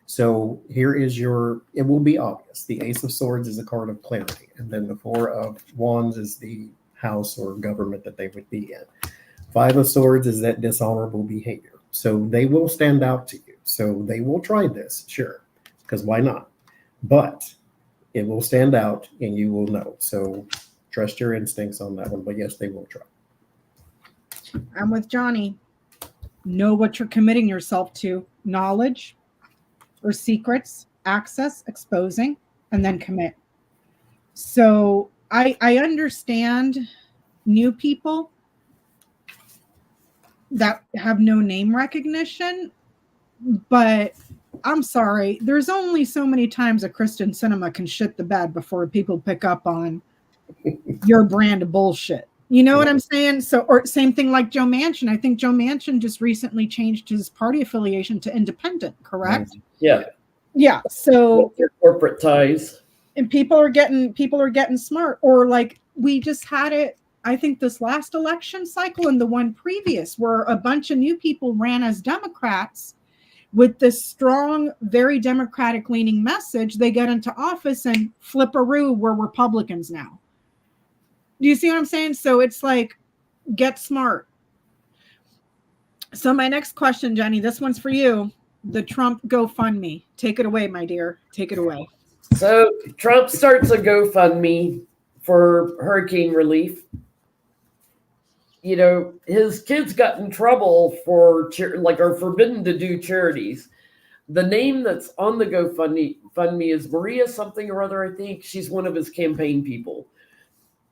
So here is it will be obvious. The Ace of Swords is a card of clarity. And then the Four of Wands is the house or government that they would be in. Five of Swords is that dishonorable behavior. So they will stand out to you. So they will try this, sure, because why not? But it will stand out and you will know. So trust your instincts on that one. But yes, they will try. I'm with Johnie. Know what you're committing yourself to. Knowledge or secrets, access, exposing, and then commit. So I understand new people that have no name recognition, but I'm sorry, there's only so many times a Kristen Sinema can shit the bed before people pick up on your brand of bullshit. You know what I'm saying? So, or same thing like Joe Manchin. I think Joe Manchin just recently changed his party affiliation to independent, correct? Yeah. Yeah. So their corporate ties. And people are getting smart. Or like we just had it, I think this last election cycle and the one previous, where a bunch of new people ran as Democrats with this strong, very Democratic leaning message. They get into office and flip-a-roo, we're Republicans now. Do you see what I'm saying? So it's like, get smart. So my next question, Jennie, this one's for you. The Trump GoFundMe. Take it away, my dear. Take it away. So Trump starts a GoFundMe for hurricane relief. his kids got in trouble for are forbidden to do charities. The name that's on the GoFundMe is Maria something or other, I think. She's one of his campaign people.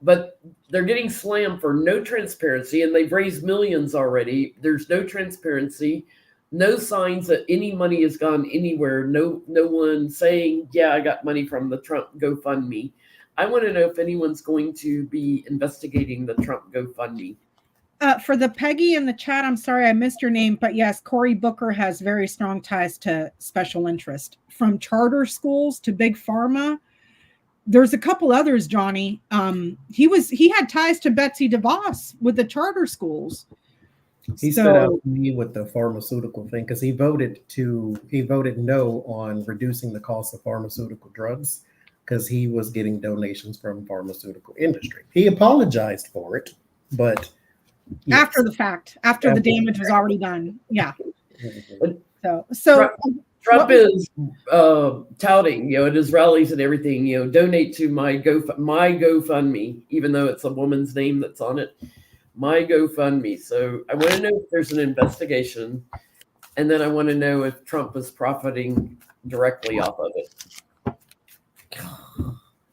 But they're getting slammed for no transparency, and they've raised millions already. There's no transparency, no signs that any money has gone anywhere. No one saying, yeah, I got money from the Trump GoFundMe. I want to know if anyone's going to be investigating the Trump GoFundMe. For the Peggy in the chat, I'm sorry I missed your name, but yes, Cory Booker has very strong ties to special interest, from charter schools to big pharma. There's a couple others, Johnie. He had ties to Betsy DeVos with the charter schools. He stood out to me with the pharmaceutical thing because he voted no on reducing the cost of pharmaceutical drugs because he was getting donations from pharmaceutical industry. He apologized for it, but yes. After the fact, after the damage was already done. Yeah. So Trump is touting, at his rallies and everything, donate to my GoFundMe, even though it's a woman's name that's on it, my GoFundMe. So I want to know if there's an investigation, and then I want to know if Trump is profiting directly off of it.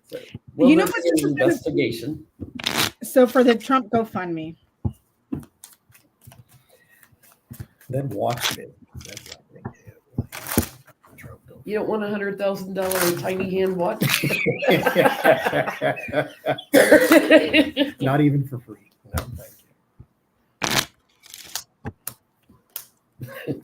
So, will there be an investigation? So for the Trump GoFundMe. Then watch it. You don't want $100,000 tiny hand watch? Not even for free. No, thank you.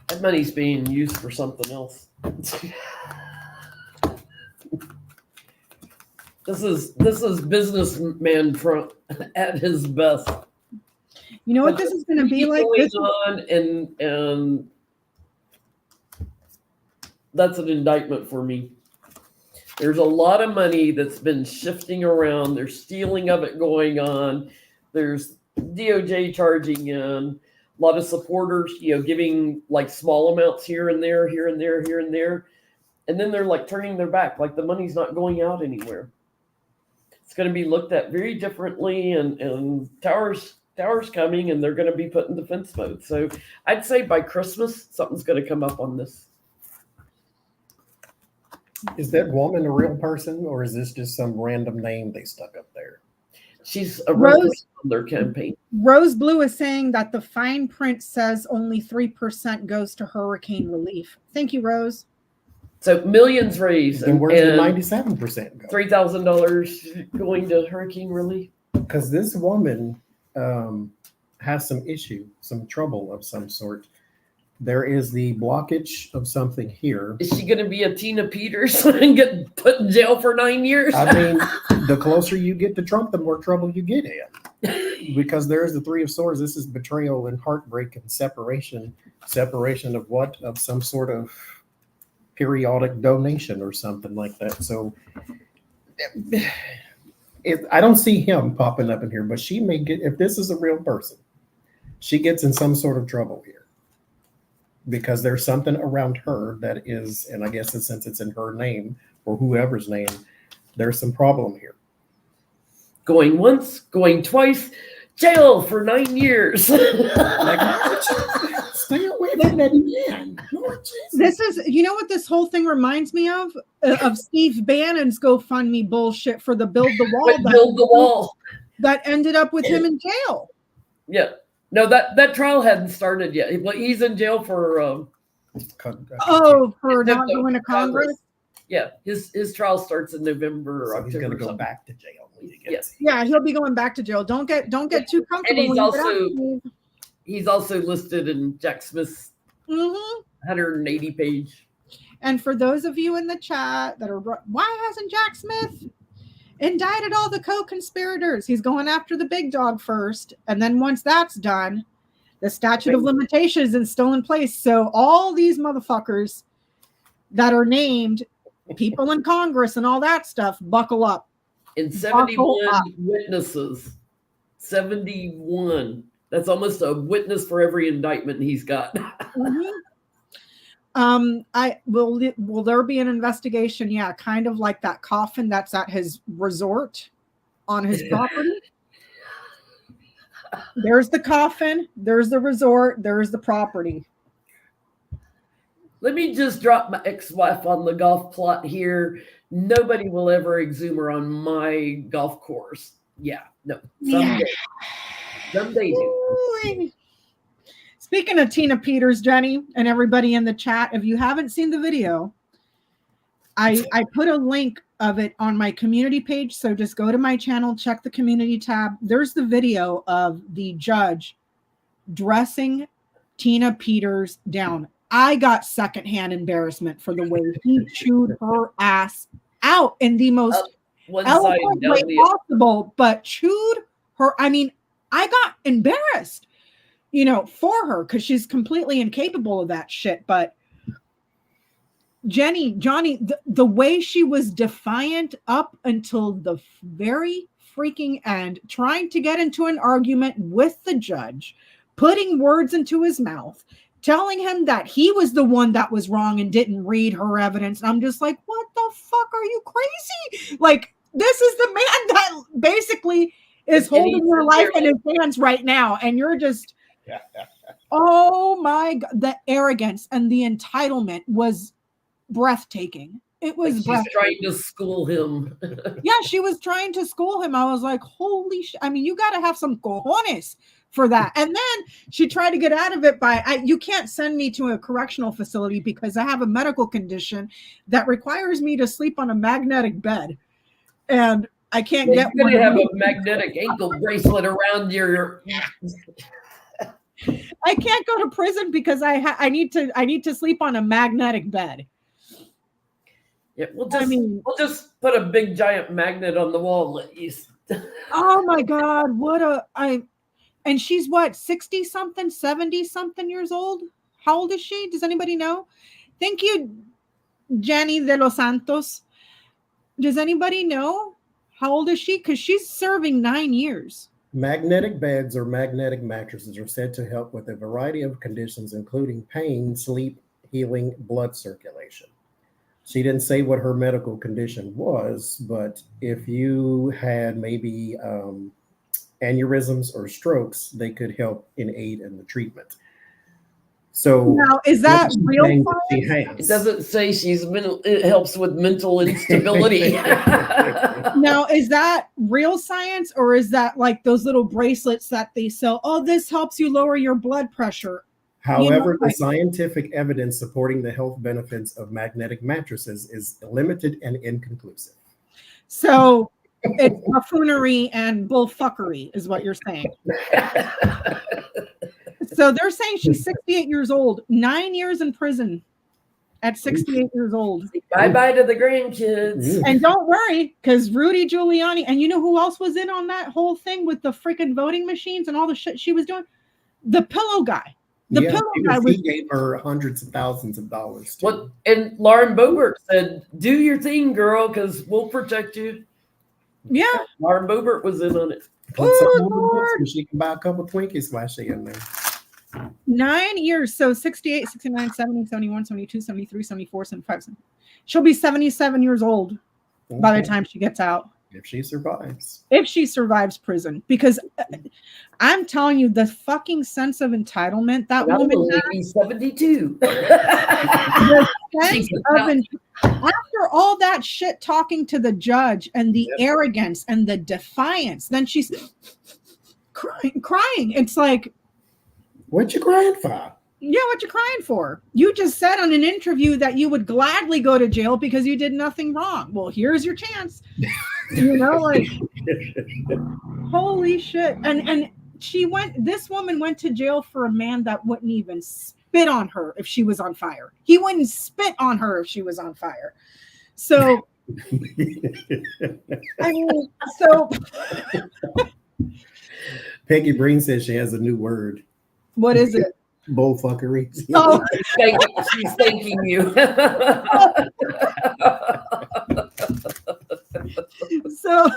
That money's being used for something else. This is businessman Trump at his best. You know what this is going to be like? And that's an indictment for me. There's a lot of money that's been shifting around. There's stealing of it going on. There's DOJ charging in. A lot of supporters, giving like small amounts here and there. And then they're like turning their back, like the money's not going out anywhere. It's going to be looked at very differently, and Tower's coming, and they're going to be put in defense mode. So I'd say by Christmas, something's going to come up on this. Is that woman a real person, or is this just some random name they stuck up there? She's a real person on their campaign. Rose Blue is saying that the fine print says only 3% goes to hurricane relief. Thank you, Rose. So millions raised. And where's the 97% go? $3,000 going to hurricane relief. Because this woman has some trouble of some sort. There is the blockage of something here. Is she going to be a Tina Peters and get put in jail for 9 years? I mean, the closer you get to Trump, the more trouble you get in. Because there's the Three of Swords. This is betrayal and heartbreak and separation. Separation of what? Of some sort of periodic donation or something like that. So I don't see him popping up in here, but she may get, if this is a real person, she gets in some sort of trouble here. Because there's something around her that is, and I guess since it's in her name or whoever's name, there's some problem here. Going once, going twice, jail for 9 years. Stay away from that man. This is, you know what this whole thing reminds me of? Of Steve Bannon's GoFundMe bullshit for the Build the Wall. That ended up with him in jail. Yeah. No, that trial hadn't started yet. He's in jail for for not going to Congress. Yeah, his trial starts in November or October. He's going to go back to jail. Yes. Yeah, he'll be going back to jail. Don't get too comfortable. And he's also listed in Jack Smith's 180 page. And for those of you in the chat that are, why hasn't Jack Smith indicted all the co-conspirators? He's going after the big dog first, and then once that's done, The statute of limitations is still in place. So all these motherfuckers that are named people in Congress and all that stuff, buckle up. And 71 witnesses. 71. That's almost a witness for every indictment he's got. Will there be an investigation? Yeah, kind of like that coffin that's at his resort on his property. There's the coffin, there's the resort, there's the property. Let me just drop my ex-wife on the golf plot here. Nobody will ever exhume her on my golf course. Yeah, no. Someday. Someday. Speaking of Tina Peters, Jenny, and everybody in the chat, if you haven't seen the video, I put a link of it on my community page. So just go to my channel, check the community tab. There's the video of the judge dressing Tina Peters down. I got secondhand embarrassment for the way he chewed her ass out in the most eloquent way possible, but chewed her. I mean, I got embarrassed, for her because she's completely incapable of that shit. But Jennie, the way she was defiant up until the very freaking end, trying to get into an argument with the judge, putting words into his mouth, telling him that he was the one that was wrong and didn't read her evidence. And I'm just like, what the fuck? Are you crazy? Like, this is the man that basically is holding your life in his hands right now. And you're just, oh my God. The arrogance and the entitlement was breathtaking. It was like she's trying to school him. Yeah, she was trying to school him. I was like, holy shit. I mean, you got to have some cojones for that. And then she tried to get out of it by, you can't send me to a correctional facility because I have a medical condition that requires me to sleep on a magnetic bed. And I can't get one. You have a magnetic ankle bracelet around your. I can't go to prison because I need to sleep on a magnetic bed. Yeah, we'll just put a big giant magnet on the wall at least. Oh my God, and she's what, 60 something, 70 something years old? How old is she? Does anybody know? Thank you, Jennie de los Santos. Does anybody know how old is she? Because she's serving 9 years. Magnetic beds or magnetic mattresses are said to help with a variety of conditions, including pain, sleep, healing, blood circulation. She didn't say what her medical condition was, but if you had maybe aneurysms or strokes, they could help in aid in the treatment. So now, is that real? It doesn't say it helps with mental instability. Now, is that real science, or is that like those little bracelets that they sell? Oh, this helps you lower your blood pressure. However, the scientific evidence supporting the health benefits of magnetic mattresses is limited and inconclusive. So it's buffoonery and bullfuckery is what you're saying. So they're saying she's 68 years old, 9 years in prison at 68 years old. Bye-bye to the grandkids. And don't worry, because Rudy Giuliani, and you know who else was in on that whole thing with the freaking voting machines and all the shit she was doing? The pillow guy. The pillow guy he gave her hundreds of thousands of dollars. What? And Lauren Boebert said, do your thing, girl, because we'll protect you. Yeah. Lauren Boebert was in on it. She can buy a couple Twinkies while she's in there. 9 years. So 68, 69, 70, 71, 72, 73, 74, 75. She'll be 77 years old by the time she gets out. If she survives. If she survives prison. Because I'm telling you, the fucking sense of entitlement that woman has. 72. After all that shit talking to the judge and the arrogance and the defiance, then she's crying. It's like, what you crying for? Yeah, what you crying for? You just said on an interview that you would gladly go to jail because you did nothing wrong. Well, here's your chance. Like, holy shit. And this woman went to jail for a man that wouldn't even spit on her if she was on fire. He wouldn't spit on her if she was on fire. So, Peggy Breen says she has a new word. What is it? Bullfuckery. Oh, She's thanking you. so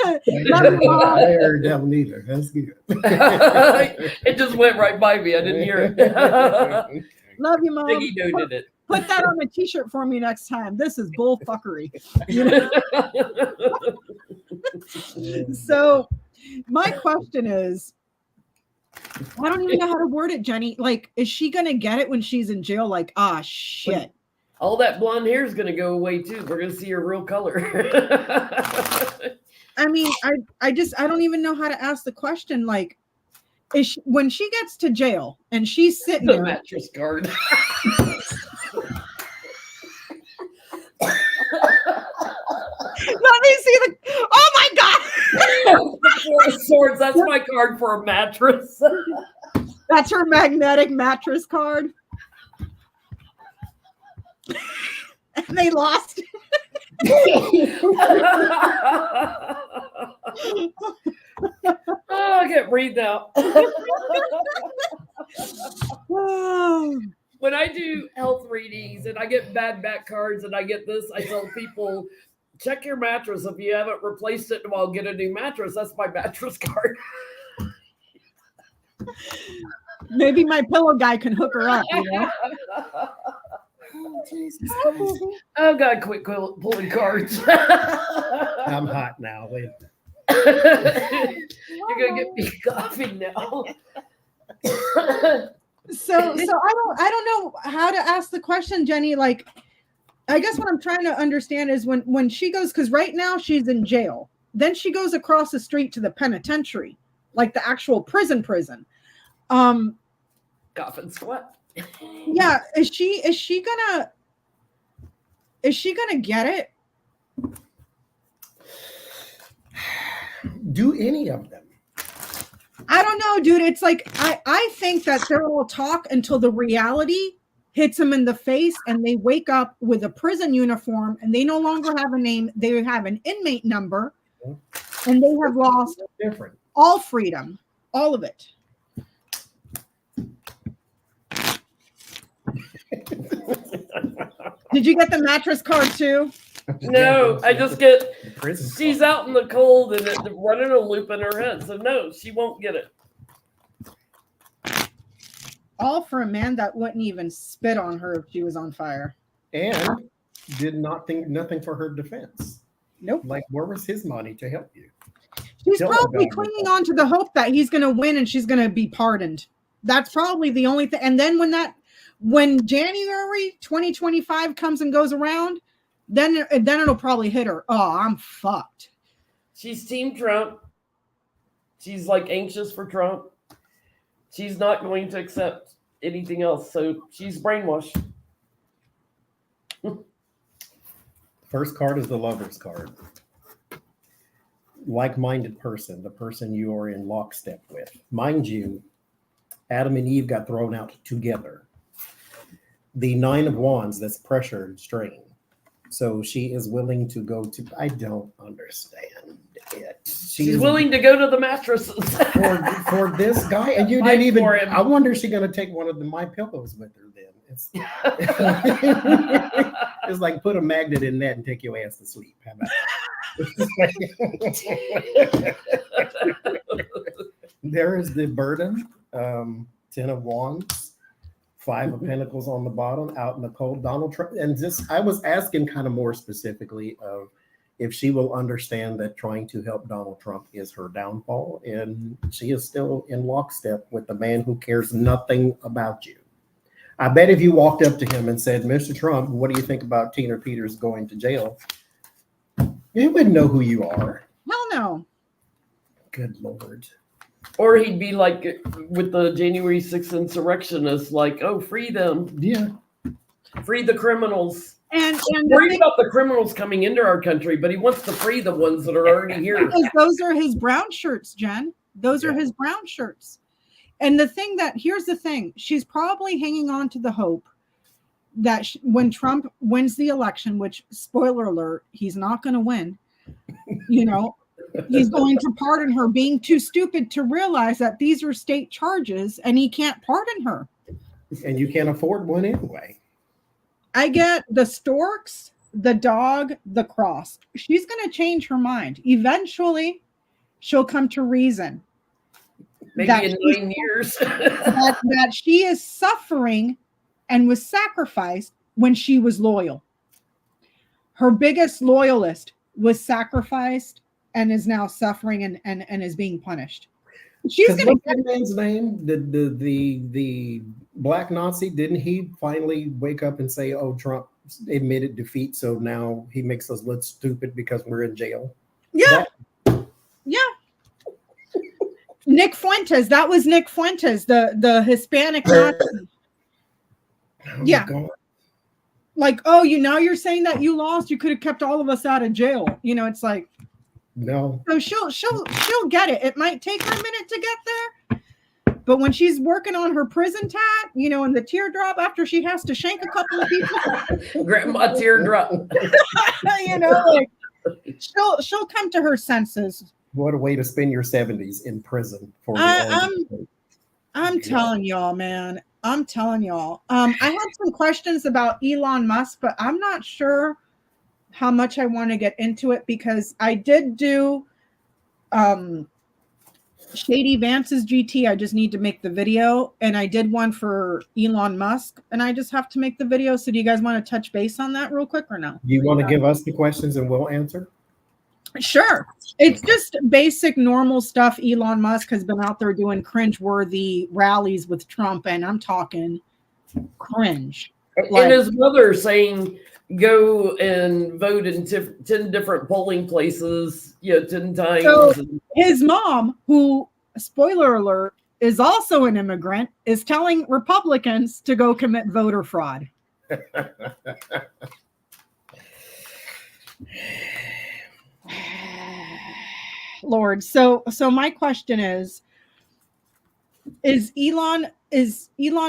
love you, Mom. I heard that one either. That's good. It just went right by me. I didn't hear it. Love you, Mom. Piggy noted it. Put that on a t-shirt for me next time. This is bullfuckery. You know? So my question is, I don't even know how to word it, Jenny. Like, is she gonna get it when she's in jail? Like, ah, shit. All that blonde hair is gonna go away too. We're gonna see her real color. I mean, I don't even know how to ask the question. Like, is she, when she gets to jail and she's sitting The there, mattress guard. let me see the. Oh my god! The Four of Swords. That's my card for a mattress. That's her magnetic mattress card. And they lost. Oh, I can't breathe now. When I do health readings and I get bad back cards and I get this, I tell people, check your mattress. If you haven't replaced it, well, get a new mattress. That's my mattress card. Maybe my pillow guy can hook her up, you know? Oh, Jesus Christ. I've got to quit pulling cards. I'm hot now. Wait. You're going to get me coughing now. So I don't know how to ask the question, Jenny. Like, I guess what I'm trying to understand is when she goes, because right now she's in jail. Then she goes across the street to the penitentiary, like the actual prison. Cough and sweat. Yeah, is she gonna get it? Do any of them? I don't know, dude. It's like I think that they're all talk until the reality hits them in the face and they wake up with a prison uniform and they no longer have a name. They have an inmate number and they have lost Different. all freedom, all of it. Did you get the mattress card too? No, I just get, Prison she's card. out in the cold and it's running a loop in her head. So no, she won't get it. All for a man that wouldn't even spit on her if she was on fire. And did not think nothing for her defense. Nope. Like, where was his money to help you? She's Tell probably about it. clinging on to the hope that he's going to win and she's going to be pardoned. That's probably the only thing. And then when January 2025 comes and goes around, then it'll probably hit her. Oh, I'm fucked. She's Team Trump. She's like anxious for Trump. She's not going to accept anything else. So she's brainwashed. First card is the lover's card. Like-minded person, the person you are in lockstep with. Mind you, Adam and Eve got thrown out together. The Nine of Wands, that's pressure and strain. So she is willing to go to, I don't understand it. She's willing to go to the mattresses. for this guy. And you Fight didn't even, for him. I wonder if she's going to take one of my pillows with her then. It's like put a magnet in that and take your ass to sleep. How about that? There is the burden, 10 of Wands, 5 of Pentacles on the bottom, out in the cold. Donald Trump, and just I was asking kind of more specifically of if she will understand that trying to help Donald Trump is her downfall, and she is still in lockstep with the man who cares nothing about you. I bet if you walked up to him and said, Mr. Trump, what do you think about Tina Peters going to jail? He wouldn't know who you are. Hell no. Good Lord. Or he'd be like with the January 6th insurrectionists, like, oh, free them. Yeah. Free the criminals. And Worried about the criminals coming into our country, but he wants to free the ones that are already here. because those are his brown shirts, Jen. Those are his brown shirts. And here's the thing. She's probably hanging on to the hope that when Trump wins the election, which, spoiler alert, he's not going to win, you know, He's going to pardon her being too stupid to realize that these are state charges and he can't pardon her. And you can't afford one anyway. I get the storks, the dog, the cross. She's going to change her mind. Eventually, she'll come to reason. Maybe in 9 years. that she is suffering and was sacrificed when she was loyal. Her biggest loyalist was sacrificed and is now suffering and is being punished. She's going to get that man's name. The black Nazi, didn't he finally wake up and say, "Oh, Trump admitted defeat, so now he makes us look stupid because we're in jail"? Yeah. Yeah. Nick Fuentes. That was Nick Fuentes, the Hispanic Nazi. Oh, yeah. God. Like, oh, now you're saying that you lost. You could have kept all of us out of jail. It's like, no. So she'll get it. It might take her a minute to get there, but when she's working on her prison tat, and the teardrop after she has to shank a couple of people, Grandma teardrop. like she'll come to her senses. What a way to spend your 70s in prison for. I'm telling y'all, man. I'm telling y'all. I had some questions about Elon Musk, but I'm not sure how much I want to get into it because I did do Shady Vance's GT. I just need to make the video, and I did one for Elon Musk, and I just have to make the video. So do you guys want to touch base on that real quick or no? Do you want to give us the questions and we'll answer? Sure. It's just basic normal stuff. Elon Musk has been out there doing cringe-worthy rallies with Trump, and I'm talking cringe. And his mother saying, go and vote in 10 different polling places, 10 times. So his mom, who, spoiler alert, is also an immigrant, is telling Republicans to go commit voter fraud. Lord. So my question is Elon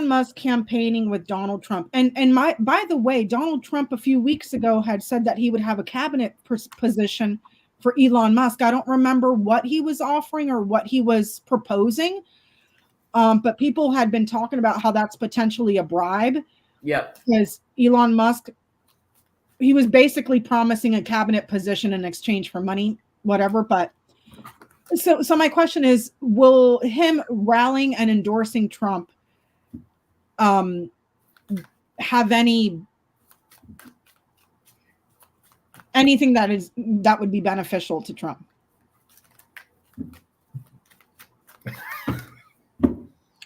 Musk campaigning with Donald Trump? And by the way, Donald Trump a few weeks ago had said that he would have a cabinet position for Elon Musk. I don't remember what he was offering or what he was proposing. But people had been talking about how that's potentially a bribe. Yeah. Because Elon Musk, he was basically promising a cabinet position in exchange for money, whatever. But so my question is, will him rallying and endorsing Trump have anything that would be beneficial to Trump?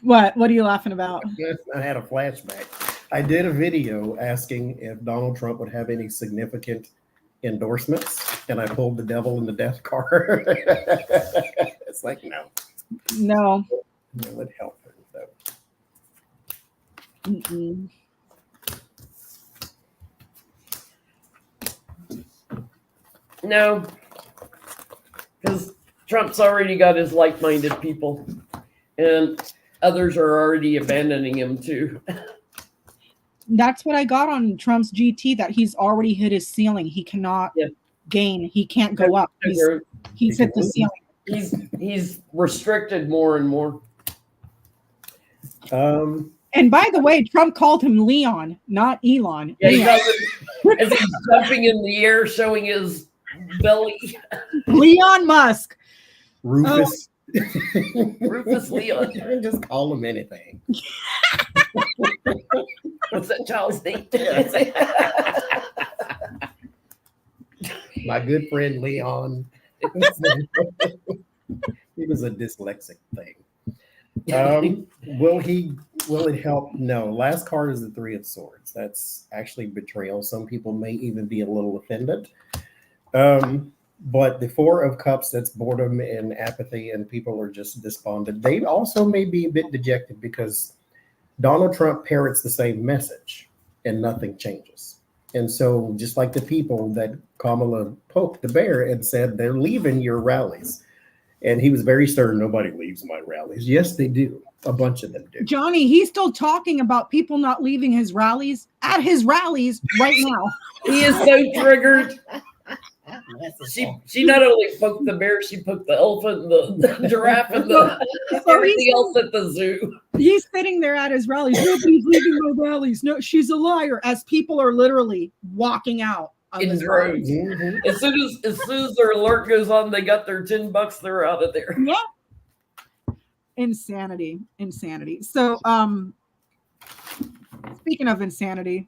What are you laughing about? I had a flashback. I did a video asking if Donald Trump would have any significant endorsements, and I pulled the devil in the death card. It's like, no, it would help him though. Mm-mm. No, because Trump's already got his like-minded people, and others are already abandoning him too. That's what I got on Trump's GT, that he's already hit his ceiling. He cannot gain. He can't go up. He's hit the ceiling. He's restricted more and more. And by the way, Trump called him Leon, not Elon. Yeah, he does it as he's jumping in the air, showing his belly. Leon Musk. Rufus. Rufus Leon. Just call him anything. What's that child's name? My good friend Leon. He was a dyslexic thing. Will it help? No. Last card is the 3 of Swords. That's actually betrayal. Some people may even be a little offended. But the 4 of Cups, that's boredom and apathy, and people are just despondent. They also may be a bit dejected because Donald Trump parrots the same message and nothing changes. And so just like the people that Kamala poked the bear and said, they're leaving your rallies. And he was very stern. Nobody leaves my rallies. Yes, they do. A bunch of them do. Johnny, he's still talking about people not leaving his rallies at his rallies right now. He is so triggered. She not only poked the bear, she poked the elephant, and the giraffe, and everything else at the zoo. He's sitting there at his rallies. Nobody's leaving my rallies. No, she's a liar. As people are literally walking out In droves. Mm-hmm. As soon as their alert goes on, they got their $10. They're out of there. Yeah. Insanity. So, speaking of insanity,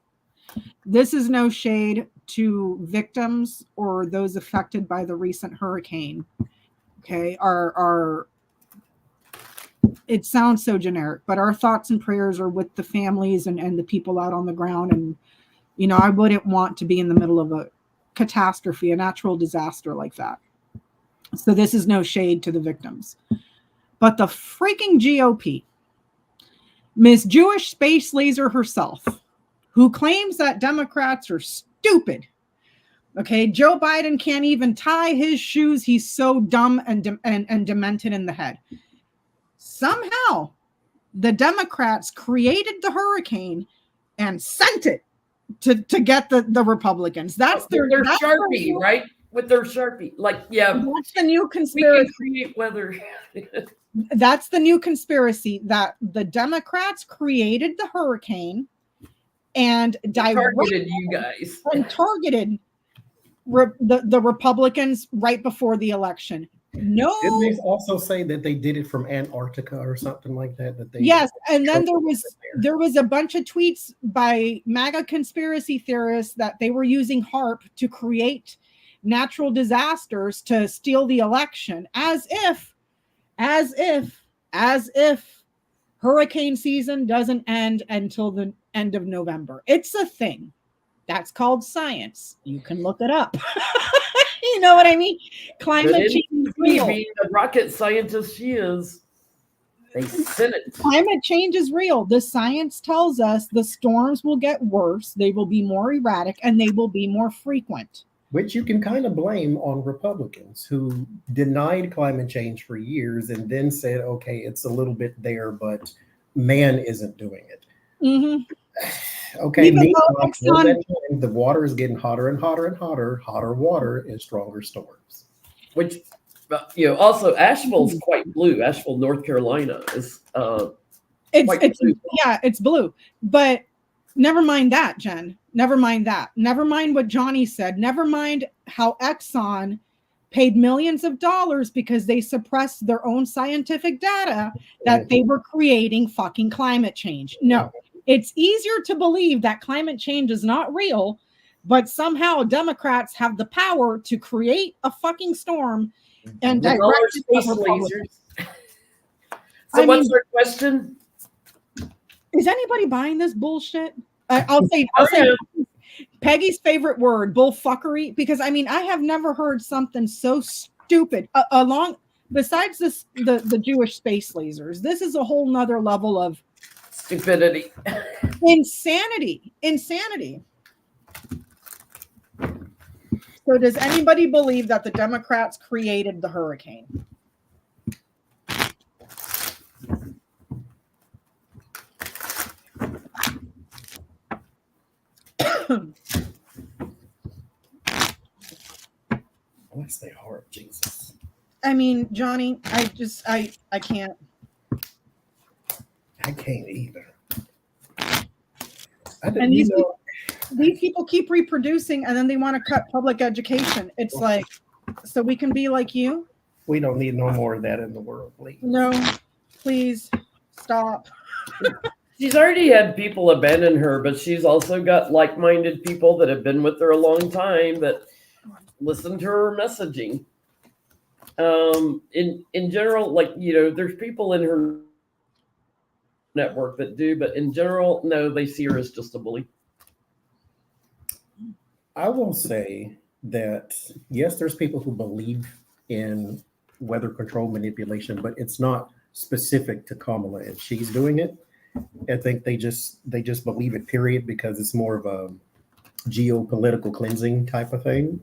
this is no shade to victims or those affected by the recent hurricane. Okay, it sounds so generic, but our thoughts and prayers are with the families and the people out on the ground. And, you know, I wouldn't want to be in the middle of a catastrophe, a natural disaster like that. So this is no shade to the victims. But the freaking GOP, Miss Jewish Space Laser herself, who claims that Democrats are stupid. Okay, Joe Biden can't even tie his shoes. He's so dumb and demented in the head. Somehow, the Democrats created the hurricane and sent it to get the Republicans. That's their Sharpie, right? With their Sharpie. Like, yeah. That's the new conspiracy. We can create weather. That's the new conspiracy, that the Democrats created the hurricane and targeted you guys and targeted the Republicans right before the election. No, didn't they also say that they did it from Antarctica or something like that? Yes, and then there was a bunch of tweets by MAGA conspiracy theorists that they were using HARP to create natural disasters to steal the election, as if hurricane season doesn't end until the end of November. It's a thing. That's called science. You can look it up. You know what I mean? Climate change is real. Being the rocket scientist she is, they said it. Climate change is real. The science tells us the storms will get worse, they will be more erratic, and they will be more frequent. Which you can kind of blame on Republicans who denied climate change for years and then said, okay, it's a little bit there, but man isn't doing it. Mm-hmm. Okay, the water is getting hotter and hotter and hotter. Hotter water is stronger storms. Which, also Asheville's quite blue. Asheville, North Carolina is it's blue. Yeah, it's blue. But never mind that, Jen. Never mind that. Never mind what Johnie said. Never mind how Exxon paid millions of dollars because they suppressed their own scientific data that they were creating fucking climate change. No. It's easier to believe that climate change is not real, but somehow Democrats have the power to create a fucking storm and direct space lasers. So what's their question? Is anybody buying this bullshit? I'll say Peggy's favorite word, bullfuckery, because I have never heard something so stupid besides the Jewish space lasers. This is a whole nother level of stupidity. Insanity. So does anybody believe that the Democrats created the hurricane? Bless their heart, Jesus. Johnie, I can't. I can't either. And these people keep reproducing, and then they want to cut public education. It's like, so we can be like you? We don't need no more of that in the world, please. No, please stop. She's already had people abandon her, but she's also got like-minded people that have been with her a long time that listen to her messaging. In general, there's people in her network that do, but in general, no, they see her as just a bully. I will say that yes, there's people who believe in weather control manipulation, but it's not specific to Kamala and she's doing it. I think they just believe it, period, because it's more of a geopolitical cleansing type of thing.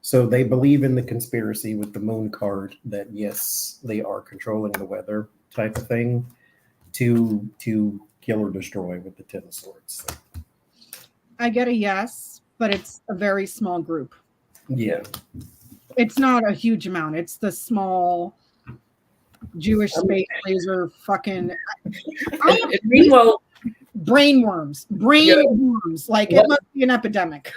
So they believe in the conspiracy with the moon card that yes, they are controlling the weather type of thing to kill or destroy with the 10 of swords. I get a yes, but it's a very small group. Yeah. It's not a huge amount. It's the small Jewish space laser fucking. Meanwhile, brainworms. Like it must be an epidemic.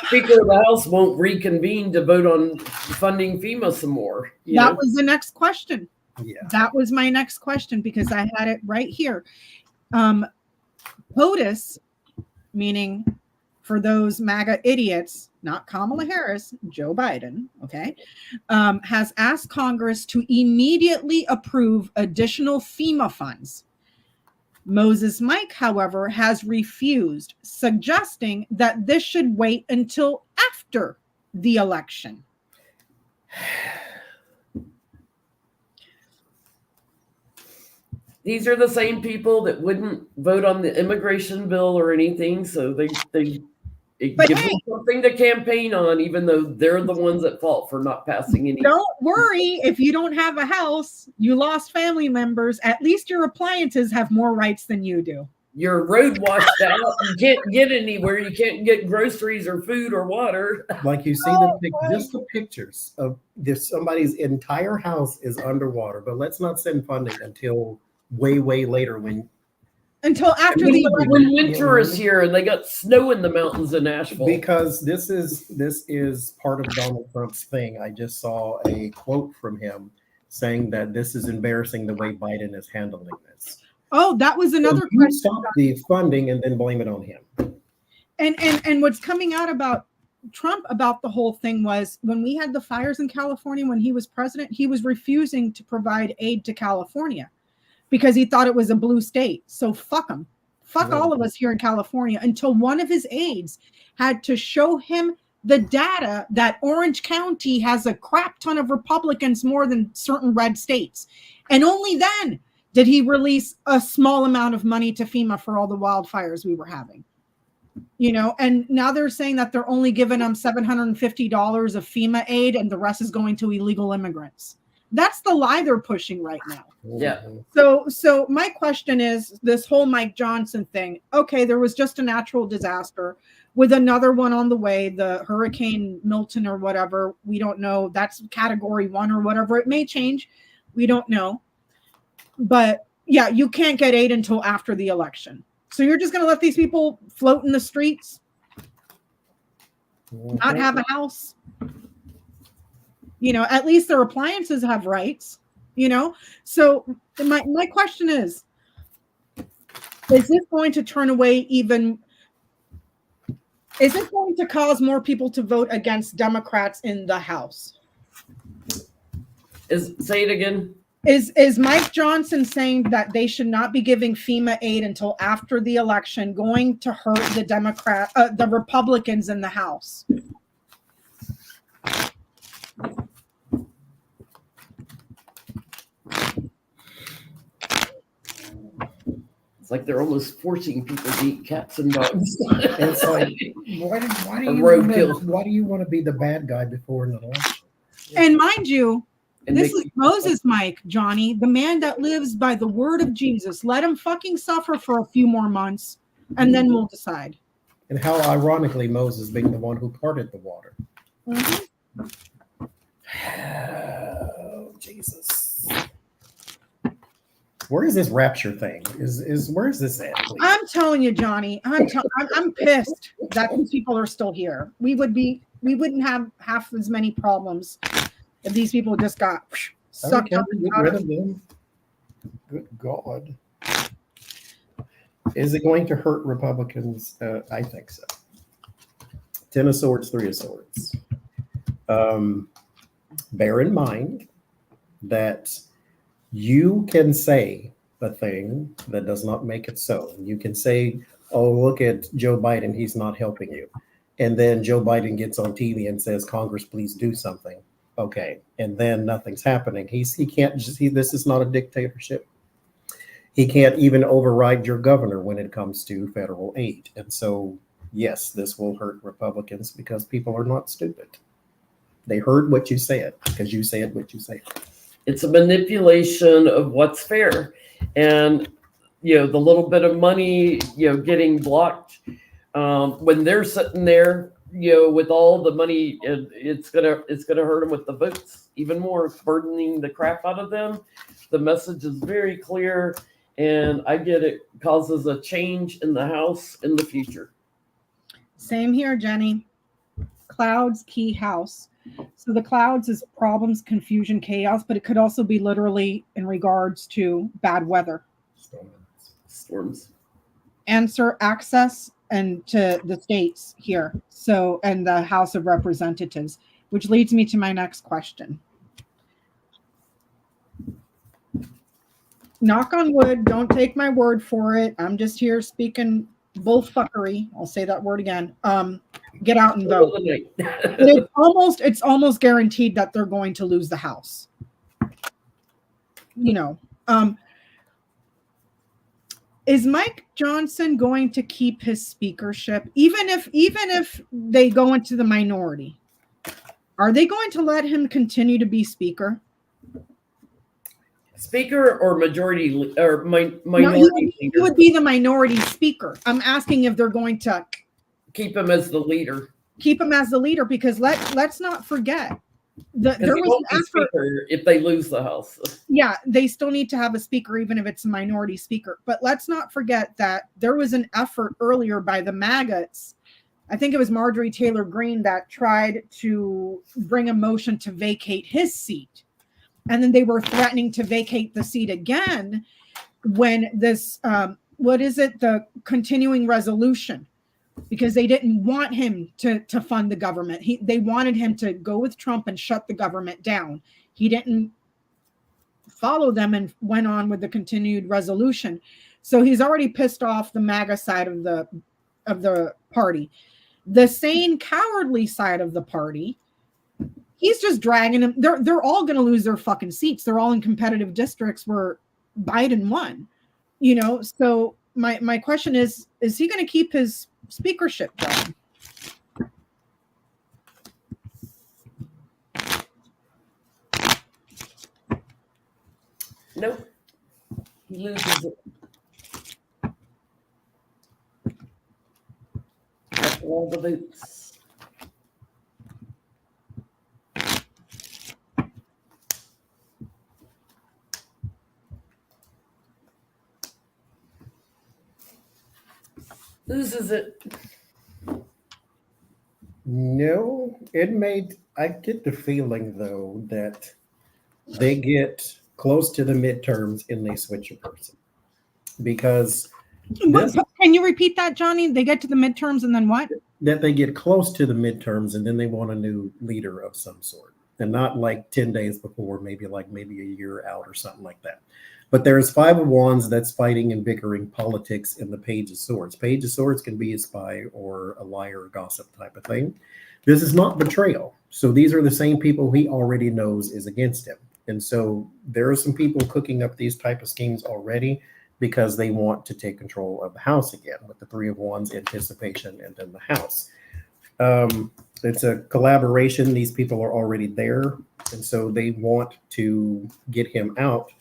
Speaker of the House won't reconvene to vote on funding FEMA some more. That was the next question. Yeah. That was my next question because I had it right here. POTUS, meaning for those MAGA idiots, not Kamala Harris, Joe Biden, okay, has asked Congress to immediately approve additional FEMA funds. Moses Mike, however, has refused, suggesting that this should wait until after the election. These are the same people that wouldn't vote on the immigration bill or anything, so they give them something to campaign on, even though they're the ones at fault for not passing any. Don't worry, if you don't have a house, you lost family members, at least your appliances have more rights than you do. Your road washed out, you can't get anywhere, you can't get groceries or food or water. Like you see just the pictures of this, somebody's entire house is underwater, but let's not send funding until way later until after when winter is here and they got snow in the mountains in Nashville. Because this is part of Donald Trump's thing. I just saw a quote from him saying that this is embarrassing the way Biden is handling this. Oh, that was another so question. Stop the funding and then blame it on him. And what's coming out about Trump about the whole thing was when we had the fires in California when he was president, he was refusing to provide aid to California because he thought it was a blue state. So fuck him. Fuck all of us here in California until one of his aides had to show him the data that Orange County has a crap ton of Republicans more than certain red states. And only then did he release a small amount of money to FEMA for all the wildfires we were having. You know, and now they're saying that they're only giving them $750 of FEMA aid and the rest is going to illegal immigrants. That's the lie they're pushing right now. Yeah. So my question is this whole Mike Johnson thing. Okay, there was just a natural disaster with another one on the way, the Hurricane Milton or whatever. We don't know. That's category 1 or whatever. It may change. We don't know. But yeah, you can't get aid until after the election. So you're just going to let these people float in the streets, not have a house? You know, at least their appliances have rights, you know? So my question is this going to turn away is it going to cause more people to vote against Democrats in the House? Say it again. Is Mike Johnson saying that they should not be giving FEMA aid until after the election going to hurt the Republicans in the House? It's like they're almost forcing people to eat cats and dogs. It's like, why do you want to be the bad guy before an election? And mind you, this is Moses Mike, Johnny, the man that lives by the word of Jesus. Let him fucking suffer for a few more months, and then we'll decide. And how ironically Moses being the one who parted the water. Mm-hmm. Oh, Jesus. Where is this rapture thing? Where is this at? Please? I'm telling you, Johnny, I'm pissed that these people are still here. We wouldn't have half as many problems if these people just got sucked up and get rid of them. Good God. Is it going to hurt Republicans? I think so. 10 of Swords, 3 of Swords. Bear in mind that you can say a thing that does not make it so. You can say, oh, look at Joe Biden, he's not helping you. And then Joe Biden gets on TV and says, Congress, please do something. Okay. And then nothing's happening. This is not a dictatorship. He can't even override your governor when it comes to federal aid. And so, yes, this will hurt Republicans because people are not stupid. They heard what you said because you said what you said. It's a manipulation of what's fair. And, the little bit of money, getting blocked when they're sitting there, with all the money, it's gonna hurt them with the votes even more, burdening the crap out of them. The message is very clear, and I get it causes a change in the House in the future. Same here, Jenny. Clouds, key house. So the clouds is problems, confusion, chaos, but it could also be literally in regards to bad weather. Storms. Answer access and to the states here. So, and the House of Representatives, which leads me to my next question. Knock on wood, don't take my word for it. I'm just here speaking bullfuckery. I'll say that word again. Get out and vote. It's almost guaranteed that they're going to lose the House. Is Mike Johnson going to keep his speakership, even if they go into the minority? Are they going to let him continue to be speaker? Speaker or majority or minority? No, he would be the minority speaker. I'm asking if they're going to keep him as the leader. Keep him as the leader, because let's not forget there was an effort if they lose the House. Yeah, they still need to have a speaker, even if it's a minority speaker. But let's not forget that there was an effort earlier by the MAGAs. I think it was Marjorie Taylor Greene that tried to bring a motion to vacate his seat. And then they were threatening to vacate the seat again when this, the continuing resolution, because they didn't want him to fund the government. They wanted him to go with Trump and shut the government down. He didn't follow them and went on with the continued resolution. So he's already pissed off the MAGA side of the party. The sane, cowardly side of the party, he's just dragging them. They're all going to lose their fucking seats. They're all in competitive districts where Biden won. So my question is he going to keep his speakership job? Nope. He loses it. After all the votes. Loses it. No, I get the feeling though that they get close to the midterms and they switch a person. Because can you repeat that, Johnny? They get to the midterms and then what? That they get close to the midterms and then they want a new leader of some sort. And not like 10 days before, maybe a year out or something like that. But there's Five of Wands that's fighting and bickering politics in the Page of Swords. Page of Swords can be a spy or a liar or gossip type of thing. This is not betrayal. So these are the same people he already knows is against him. And so there are some people cooking up these type of schemes already because they want to take control of the House again with the Three of Wands, anticipation, and then the House. It's a collaboration. These people are already there. And so they want to get him out.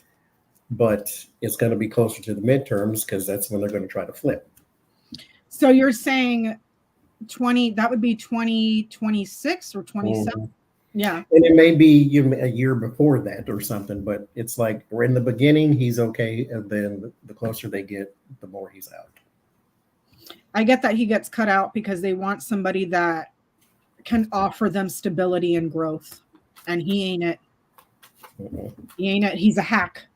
But it's going to be closer to the midterms because that's when they're going to try to flip. So you're saying that would be 2026 or 27? Mm-hmm. Yeah. And it may be a year before that or something, but it's like we're in the beginning, he's okay. And then the closer they get, the more he's out. I get that he gets cut out because they want somebody that can offer them stability and growth. And he ain't it. Mm-hmm. He ain't it. He's a hack.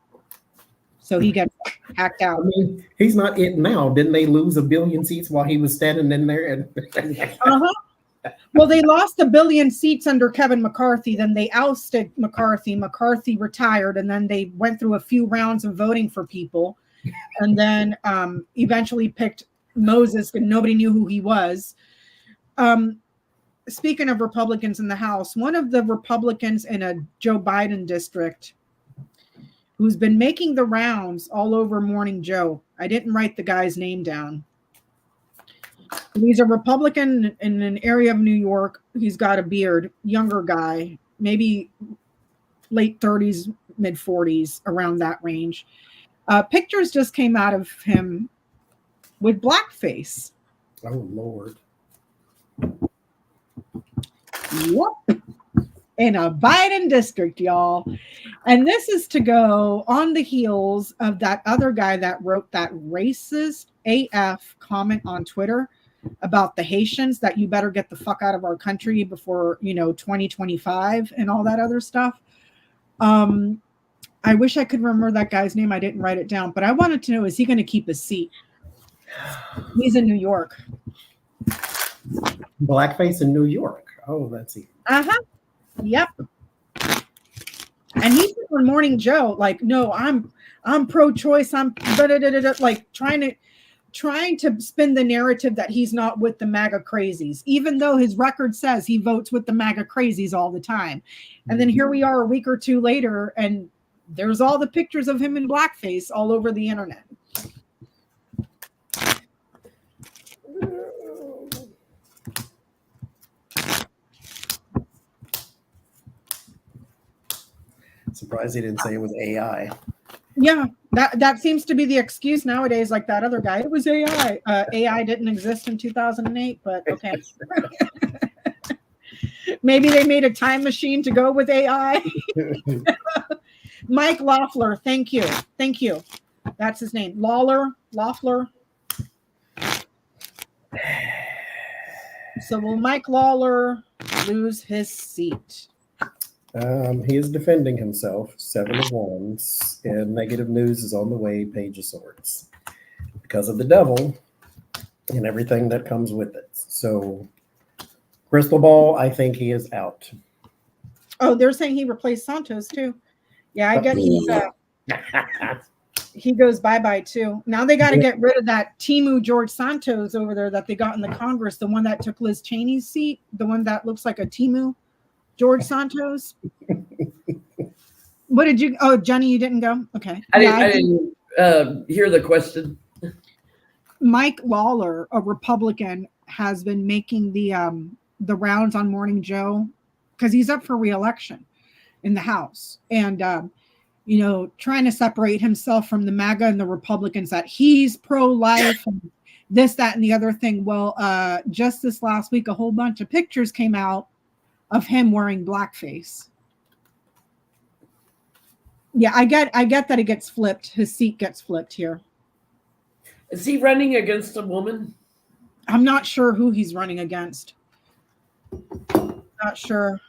So he gets hacked out. I mean, he's not it now. Didn't they lose 1 billion seats while he was standing in there? Uh-huh. Well, they lost 1 billion seats under Kevin McCarthy. Then they ousted McCarthy. McCarthy retired, and then they went through a few rounds of voting for people, and then eventually picked Moses, and nobody knew who he was. Speaking of Republicans in the House, one of the Republicans in a Joe Biden district who's been making the rounds all over Morning Joe. I didn't write the guy's name down. He's a Republican in an area of New York. He's got a beard, younger guy, maybe late 30s, mid 40s, around that range. Pictures just came out of him with blackface. Oh, Lord. Yep. In a Biden district, y'all. And this is to go on the heels of that other guy that wrote that racist AF comment on Twitter about the Haitians, that you better get the fuck out of our country before, 2025 and all that other stuff. I wish I could remember that guy's name. I didn't write it down, but I wanted to know, is he going to keep his seat? He's in New York. Blackface in New York. Oh, that's it. Uh-huh. Yep. And he said on Morning Joe, like, no, I'm pro-choice. I'm like trying to spin the narrative that he's not with the MAGA crazies, even though his record says he votes with the MAGA crazies all the time. And then here we are a week or two later, and there's all the pictures of him in blackface all over the internet. Surprised he didn't say it was AI. Yeah, that seems to be the excuse nowadays, like that other guy. It was AI. AI didn't exist in 2008, but okay. Maybe they made a time machine to go with AI. Mike Loeffler, thank you. Thank you. That's his name. Loeffler. So will Mike Lawler lose his seat? He is defending himself, 7 of Wands, and negative news is on the way, Page of Swords, because of the devil and everything that comes with it. So, crystal ball, I think he is out. Oh, they're saying he replaced Santos too. Yeah, I get he goes bye-bye too. Now they got to get rid of that Timu George Santos over there that they got in the Congress, the one that took Liz Cheney's seat, the one that looks like a Timu George Santos. What did you? Oh, Jennie, you didn't go. Okay, I didn't hear the question. Mike Lawler, a Republican, has been making the rounds on Morning Joe because he's up for re-election in the House, and trying to separate himself from the MAGA and the Republicans, that he's pro-life and this, that, and the other thing. Well, just this last week, a whole bunch of pictures came out of him wearing blackface. Yeah, I get that it gets flipped. His seat gets flipped here. Is he running against a woman? I'm not sure who he's running against. Not sure.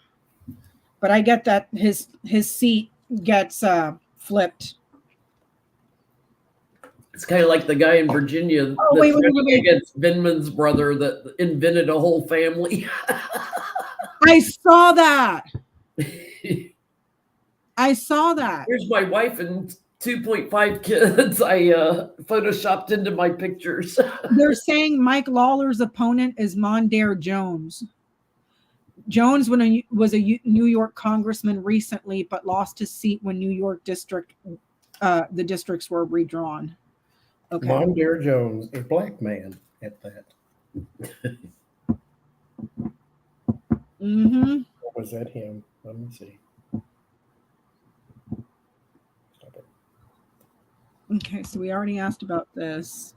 But I get that his seat gets flipped. It's kind of like the guy in Virginia running against Vindman's brother that invented a whole family. I saw that. I saw that. Here's my wife and 2.5 kids. I photoshopped into my pictures. They're saying Mike Lawler's opponent is Mondaire Jones. Jones was a New York congressman recently, but lost his seat when New York the districts were redrawn. Okay. Mondaire Jones, a black man at that. Mm-hmm. Or was that him? Let me see. Stop it. Okay, so we already asked about this.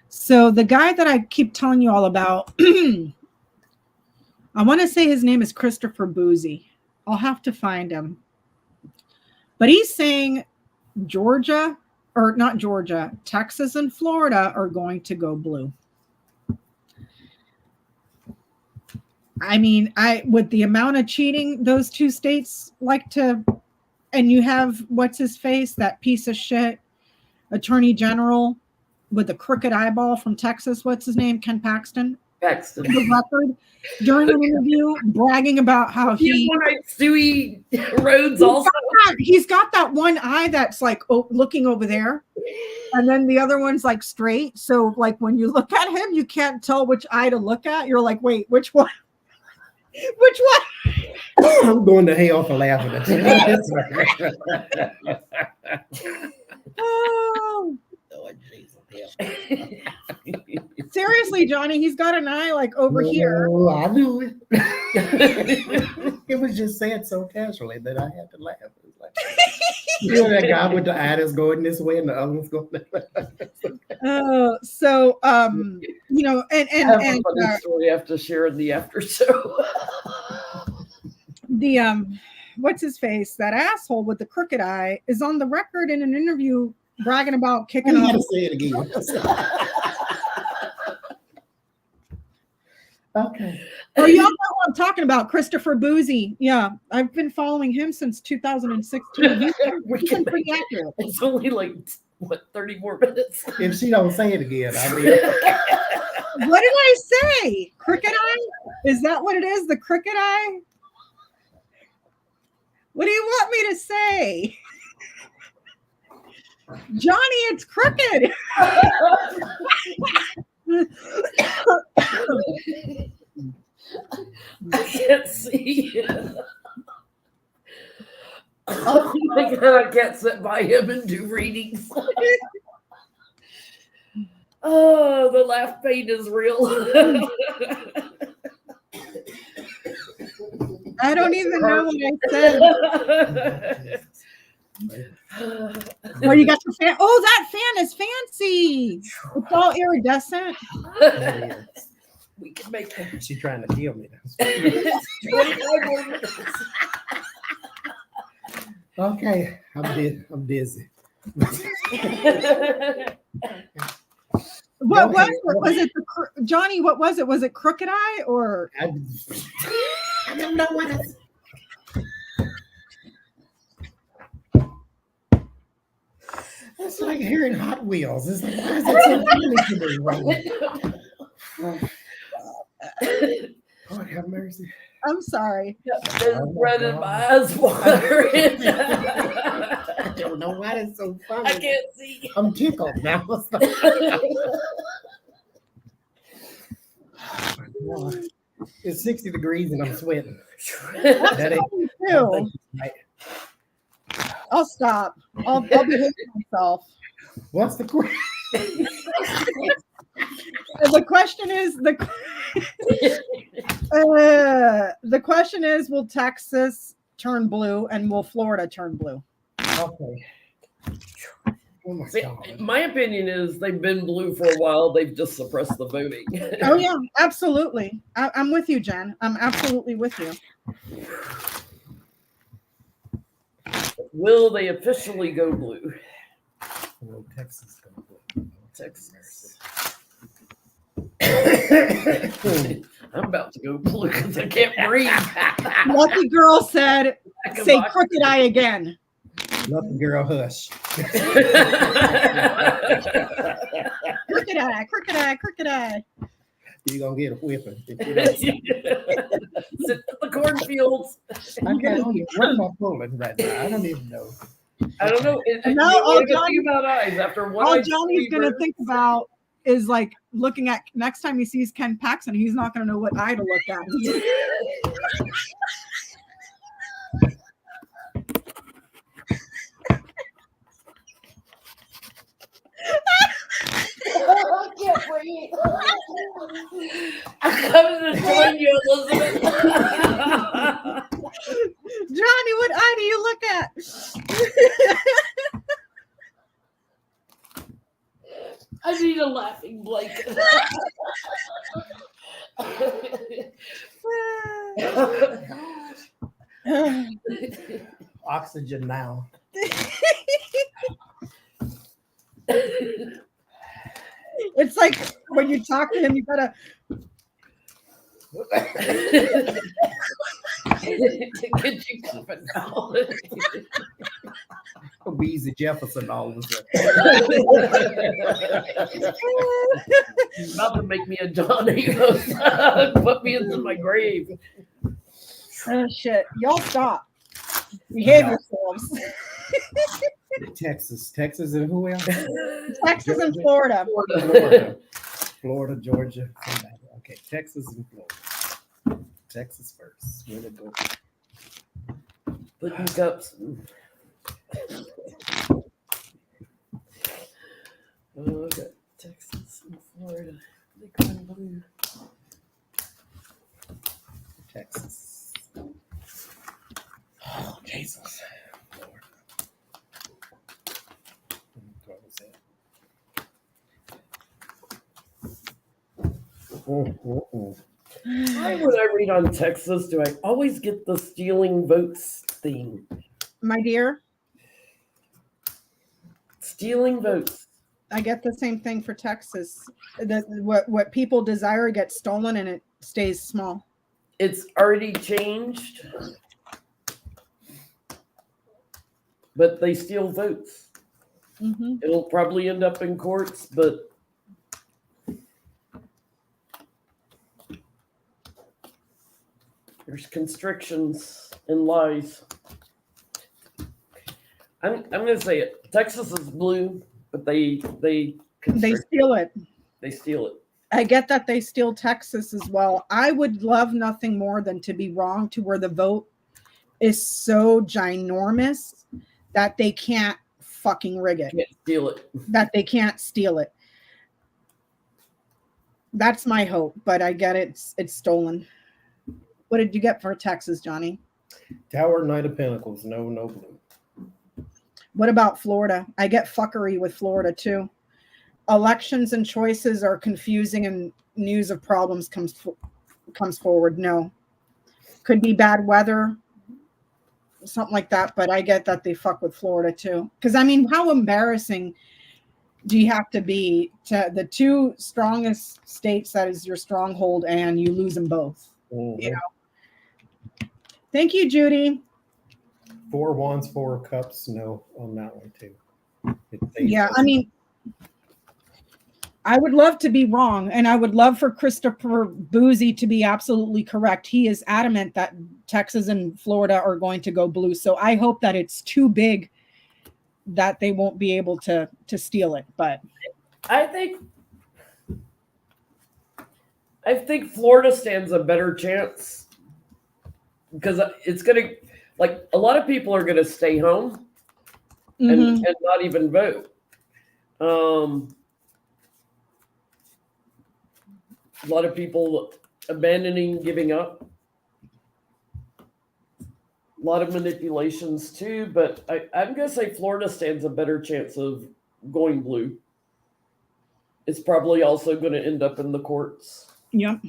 So the guy that I keep telling you all about, I want to say his name is Christopher Boozy. I'll have to find him. But he's saying Texas and Florida are going to go blue. I mean, with the amount of cheating those two states like to, and you have, what's his face, that piece of shit attorney general with the crooked eyeball from Texas, what's his name, Ken Paxton? The record during an interview bragging about how he's Stewie Rhodes also. He's got that one eye that's like looking over there, and then the other one's like straight. So like when you look at him, you can't tell which eye to look at. You're like, wait, which one? Which one? I'm going to hell for laughing at you. Oh. Seriously, Johnny, he's got an eye like over here. I knew it. It was just said so casually that I had to laugh. It was like, that guy with the eye that's going this way and the other one's going that way. And I have a funny story I have to share in the after show. what's his face? That asshole with the crooked eye is on the record in an interview bragging about kicking You off. gotta say it again. Okay. Oh, y'all know what I'm talking about, Christopher Boozy. Yeah, I've been following him since 2016. He's been pretty accurate. It's only like, what, 30 more minutes? If she don't say it again, I mean, What did I say? Crooked eye? Is that what it is? The crooked eye? What do you want me to say? Johnny, it's crooked. I can't see. Oh my God, I can't sit by him and do readings. Oh, the laugh pain is real. I don't even know what I said. Oh, you got your fan. Oh, that fan is fancy. It's all iridescent. We can make it. she's trying to kill me. 25 more minutes. Okay, I'm dizzy. What was it? Was it Johnny? What was it? Was it crooked eye or? I don't know what it's. It's like hearing Hot Wheels. It's like, why is it so funny to me right now? God have mercy. I'm sorry. There's bread in my eyes watering. I don't know why it's so funny. I can't see. I'm tickled now. It's 60 degrees and I'm sweating. That ain't Too. I'll stop. I'll behave myself. What's the question? The question is the question is, will Texas turn blue and will Florida turn blue? Okay. Oh my See, God. my opinion is they've been blue for a while. They've just suppressed the voting. Oh yeah, absolutely. I'm with you, Jen. I'm absolutely with you. Will they officially go blue? Well, Texas go blue. Texas. I'm about to go blue because I can't breathe. Lucky girl said, say crooked eye again. Let the girl hush. Crooked eye, crooked eye, crooked eye. You're gonna get a whipping. Sit in the cornfields. Okay, what am I pulling right now? I don't even know. I don't know. all Think about eyes after what All Johnny's gonna think about is like looking at next time he sees Ken Paxton, he's not gonna know what eye to look at. I can't breathe. I'm coming to join you, Elizabeth. Johnny, what eye do you look at? I need a laughing blanket. Oxygen now. It's like when you talk to him, you gotta. Get you coming now. Weezy Jefferson all of a sudden. About to make me a Johnnie. Put me into my grave. Oh shit! Y'all stop. Behave yourselves. Texas, and who else? Texas and Florida. Florida, Georgia. Somebody. Okay, Texas and Florida. Texas first. Where to go? Putting cups. Okay, Texas and Florida. They call blue. Texas. Oh, Jesus. Lord. What was that? Why when I read on Texas do I always get the stealing votes thing? My dear, Stealing votes. I get the same thing for Texas. What people desire gets stolen and it stays small. It's already changed, but they steal votes. Mm-hmm. It'll probably end up in courts, but there's constrictions and lies. I'm going to say it. Texas is blue, but they steal it. They steal it. I get that they steal Texas as well. I would love nothing more than to be wrong to where the vote is so ginormous that they can't fucking rig it. Can't steal it. That they can't steal it. That's my hope, but I get it's stolen. What did you get for Texas, Johnny? Tower, Knight of Pentacles, no blue. What about Florida? I get fuckery with Florida too. Elections and choices are confusing and news of problems comes forward. No. Could be bad weather, something like that, but I get that they fuck with Florida too. Because I mean, how embarrassing do you have to be to the two strongest states that is your stronghold and you lose them both? Mm-hmm. You know. Thank you, Judy. 4 Wands, 4 Cups, no on that one too. Yeah, I mean, I would love to be wrong, and I would love for Christopher Boozy to be absolutely correct. He is adamant that Texas and Florida are going to go blue, so I hope that it's too big that they won't be able to steal it. But I think Florida stands a better chance because it's going to, like, a lot of people are going to stay home and not even vote. A lot of people abandoning, giving up. A lot of manipulations too, but I'm going to say Florida stands a better chance of going blue. It's probably also going to end up in the courts. Yep.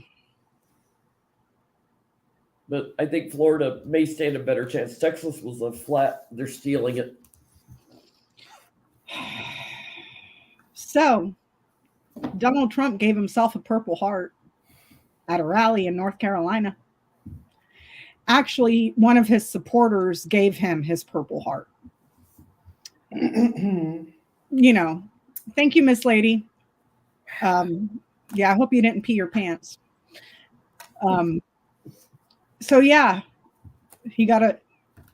But I think Florida may stand a better chance. Texas was a flat. They're stealing it. So, Donald Trump gave himself a Purple Heart at a rally in North Carolina. Actually, one of his supporters gave him his Purple Heart. You know, thank you, Miss Lady. Yeah, I hope you didn't pee your pants. So yeah, he got a,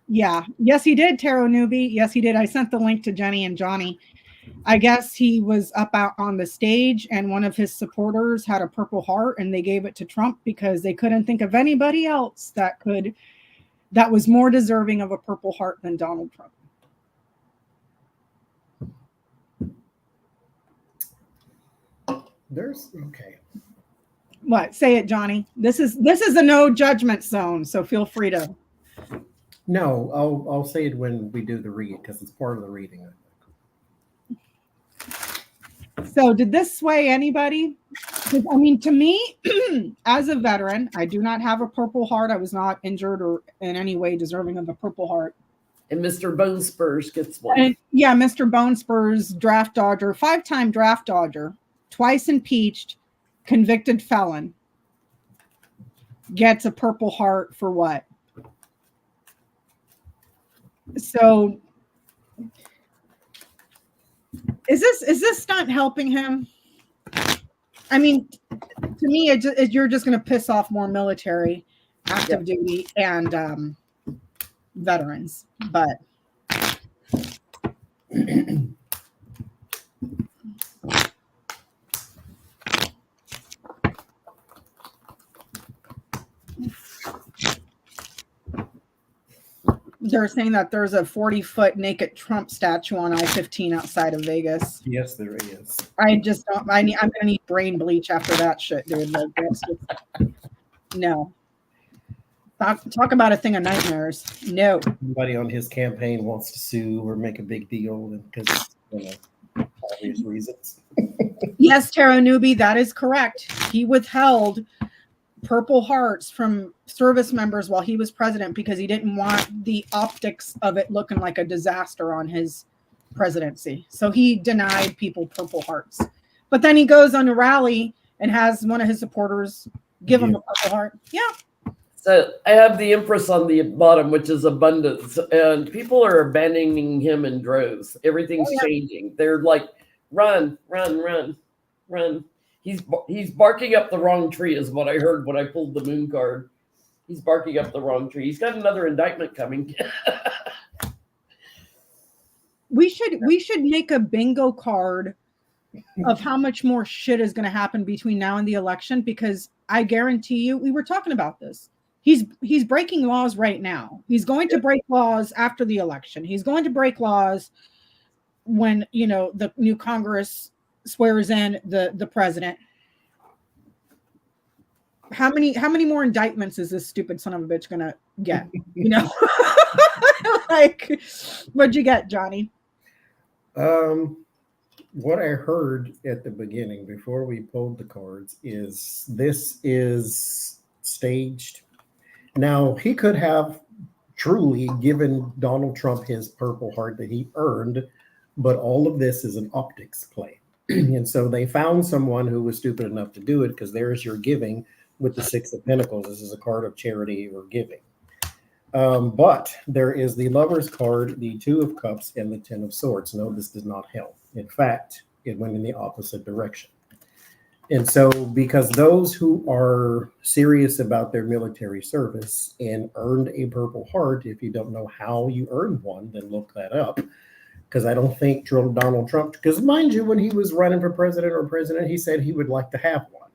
yeah. Yes, he did, Tarot Newbie. Yes, he did. I sent the link to Jennie and Johnie. I guess he was up out on the stage and one of his supporters had a Purple Heart and they gave it to Trump because they couldn't think of anybody else that was more deserving of a Purple Heart than Donald Trump. Okay. What? Say it, Johnny. This is a no judgment zone, so feel free to. No, I'll say it when we do the read because it's part of the reading. So did this sway anybody? I mean, to me, as a veteran, I do not have a Purple Heart. I was not injured or in any way deserving of a Purple Heart. And Mr. Bone Spurs gets one. And, yeah, Mr. Bone Spurs, draft dodger, 5-time draft dodger, twice impeached, convicted felon, gets a Purple Heart for what? So is this stunt helping him? I mean, to me, you're just going to piss off more military, active duty, and veterans. But they're saying that there's a 40-foot naked Trump statue on I-15 outside of Vegas. Yes, there is. I just don't. I'm gonna need brain bleach after that shit, dude. Like, that's just, no. Talk about a thing of nightmares. No. Somebody on his campaign wants to sue or make a big deal because obvious reasons. Yes, Tarot Newbie, that is correct. He withheld Purple Hearts from service members while he was president because he didn't want the optics of it looking like a disaster on his presidency. So he denied people Purple Hearts. But then he goes on a rally and has one of his supporters give him a Purple Heart. Yeah. So I have the Empress on the bottom, which is abundance, and people are abandoning him in droves. Everything's changing. They're like, run, run, run, run. He's barking up the wrong tree, is what I heard when I pulled the moon card. He's barking up the wrong tree. He's got another indictment coming. We should make a bingo card of how much more shit is going to happen between now and the election, because I guarantee you, we were talking about this. He's breaking laws right now. He's going to break laws after the election. He's going to break laws when, you know, the new Congress swears in the president. How many more indictments is this stupid son of a bitch gonna get? You know, like, what'd you get, Johnny? What I heard at the beginning before we pulled the cards is this is staged. Now, he could have truly given Donald Trump his Purple Heart that he earned, but all of this is an optics play. And so they found someone who was stupid enough to do it, because there's your giving with the Six of Pentacles. This is a card of charity or giving. But there is the Lover's card, the Two of Cups, and the Ten of Swords. No, this does not help. In fact, it went in the opposite direction. And so because those who are serious about their military service and earned a Purple Heart, if you don't know how you earned one, then look that up. Because I don't think Donald Trump, because mind you, when he was running for president, he said he would like to have one.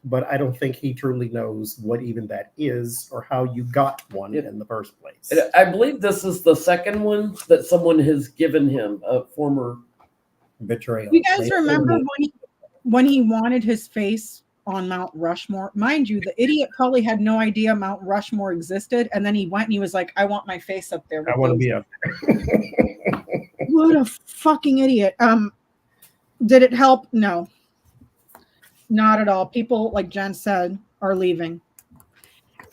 But I don't think he truly knows what even that is or how you got one in the first place. I believe this is the second one that someone has given him, a former betrayal. You guys remember when he wanted his face on Mount Rushmore? Mind you, the idiot probably had no idea Mount Rushmore existed. And then he went and he was like, I want my face up there. I want to be up there. What a fucking idiot. Did it help? No. Not at all. People, like Jen said, are leaving.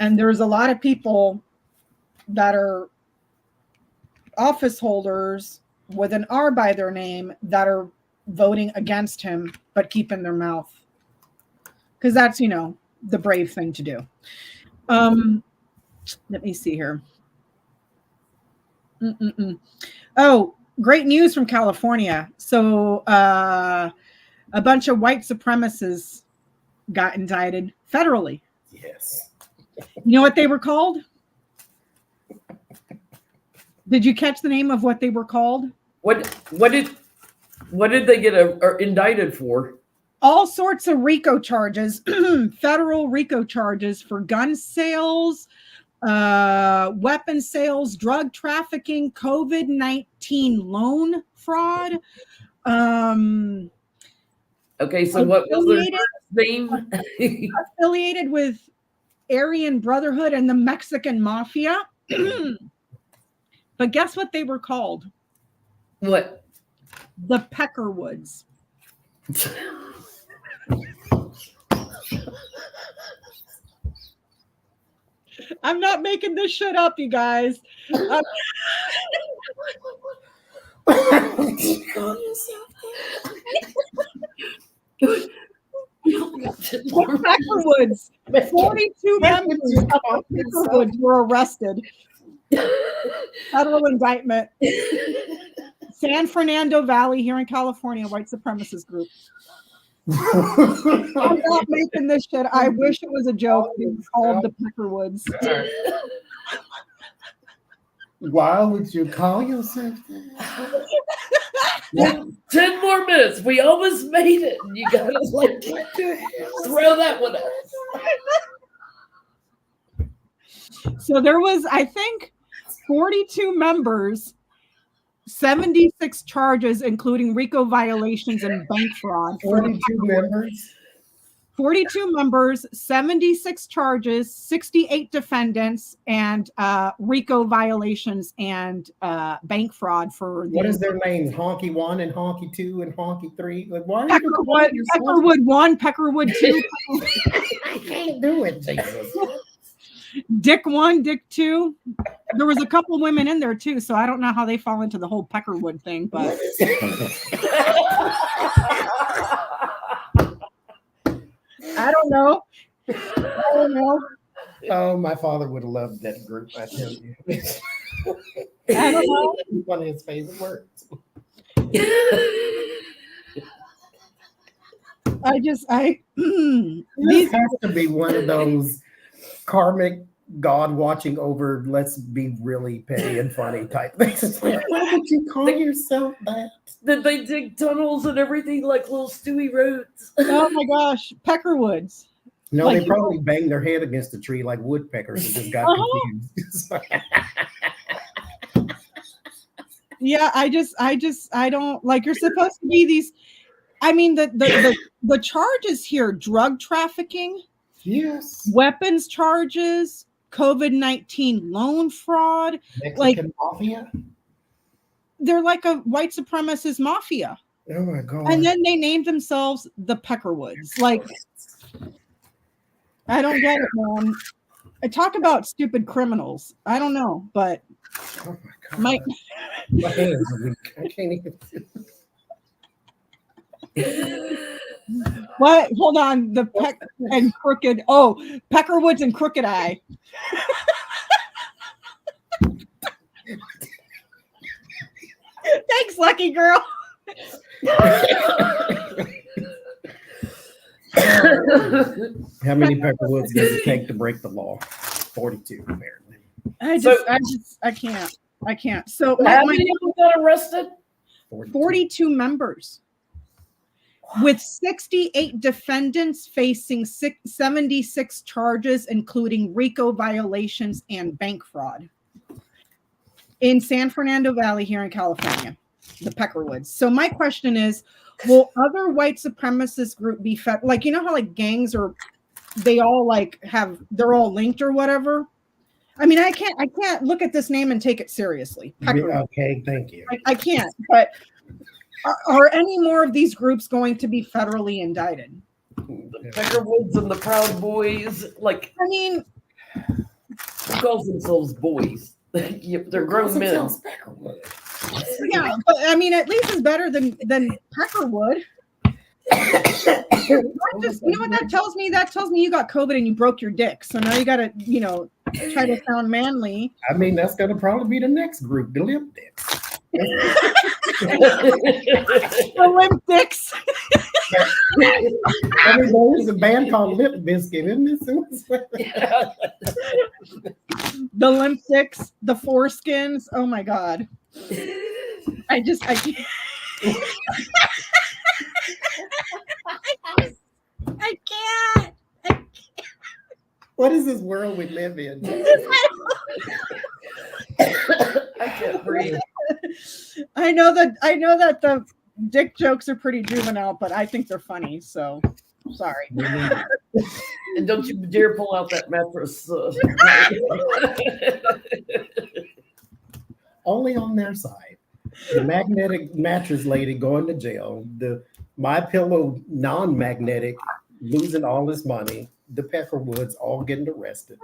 And there's a lot of people that are office holders with an R by their name that are voting against him, but keeping their mouth. Because that's, you know, the brave thing to do. Let me see here. Oh, great news from California. So a bunch of white supremacists got indicted federally. Yes. You know what they were called? Did you catch the name of what they were called? What did they get indicted for? All sorts of RICO charges, federal RICO charges for gun sales, weapon sales, drug trafficking, COVID-19 loan fraud. Okay, so what was their name? Affiliated with Aryan Brotherhood and the Mexican Mafia. But guess what they were called? What? The Peckerwoods. I'm not making this shit up, you guys. Peckerwoods. 42 members of the Peckerwoods were arrested. Federal indictment. San Fernando Valley here in California, white supremacist group. I'm not making this shit. I wish it was a joke. It's called the Peckerwoods. Why would you call yourself that? 10 more minutes. We almost made it. You gotta like throw that one out. So there was, I think, 42 members, 76 charges, including RICO violations and bank fraud. 42 members? 42 members, 76 charges, 68 defendants, and RICO violations and bank fraud for What is their names? Honky 1 and Honky 2 and Honky 3? Like, why are Peckerwood, you Peckerwood 1, Peckerwood 2, I can't do it, Jesus. Dick 1, Dick 2. There was a couple women in there too, so I don't know how they fall into the whole Peckerwood thing, but I don't know. Oh, my father would have loved that group, I tell you. I don't know. One of his favorite words. These This has to be one of those karmic God watching over, let's be really petty and funny type things. It's like, why would you call yourself that? Did they dig tunnels and everything like little Stewie roads? oh my gosh, Peckerwoods. No, Like, they probably banged their head against the tree like woodpeckers and just got confused. Yeah, I don't like. You're supposed to be these. I mean, the charges here: drug trafficking, Yes. weapons charges, COVID-19 loan fraud. Mexican mafia. They're like a white supremacist mafia, Oh my God. and then they named themselves the Peckerwoods. Like, I don't get it, man. I talk about stupid criminals. I don't know, but Oh my God. my hands are weak. I can't even. what? Hold on. The Peck and Crooked. Oh, Peckerwoods and Crooked Eye. Thanks, lucky girl. How many Peckerwoods does it take to break the law? 42, apparently. I can't. So How many people got arrested? 42 members with 68 defendants facing 76 charges, including RICO violations and bank fraud in San Fernando Valley here in California, the Peckerwoods. So my question is, will other white supremacist group be like, you know how like gangs are, they all like they're all linked or whatever? I mean, I can't look at this name and take it seriously. Okay, thank you. I can't, but are any more of these groups going to be federally indicted? The Peckerwoods and the Proud Boys, like, I mean, who calls themselves boys? They're grown men. yeah, but I mean, at least it's better than Peckerwood. You know what that tells me? That tells me you got COVID and you broke your dick. So now you got to, try to sound manly. I mean, that's going to probably be the next group, the limp dicks. The limp dicks. I mean, there's a band called Lip Biscuit, isn't it? The limp dicks, the foreskins. Oh my God. I can't. I can't. What is this world we live in? I can't breathe. I know that the dick jokes are pretty juvenile, but I think they're funny. So sorry. And don't you dare pull out that mattress. Only on their side. The magnetic mattress lady going to jail. The My Pillow non-magnetic losing all his money. The Peckerwoods all getting arrested.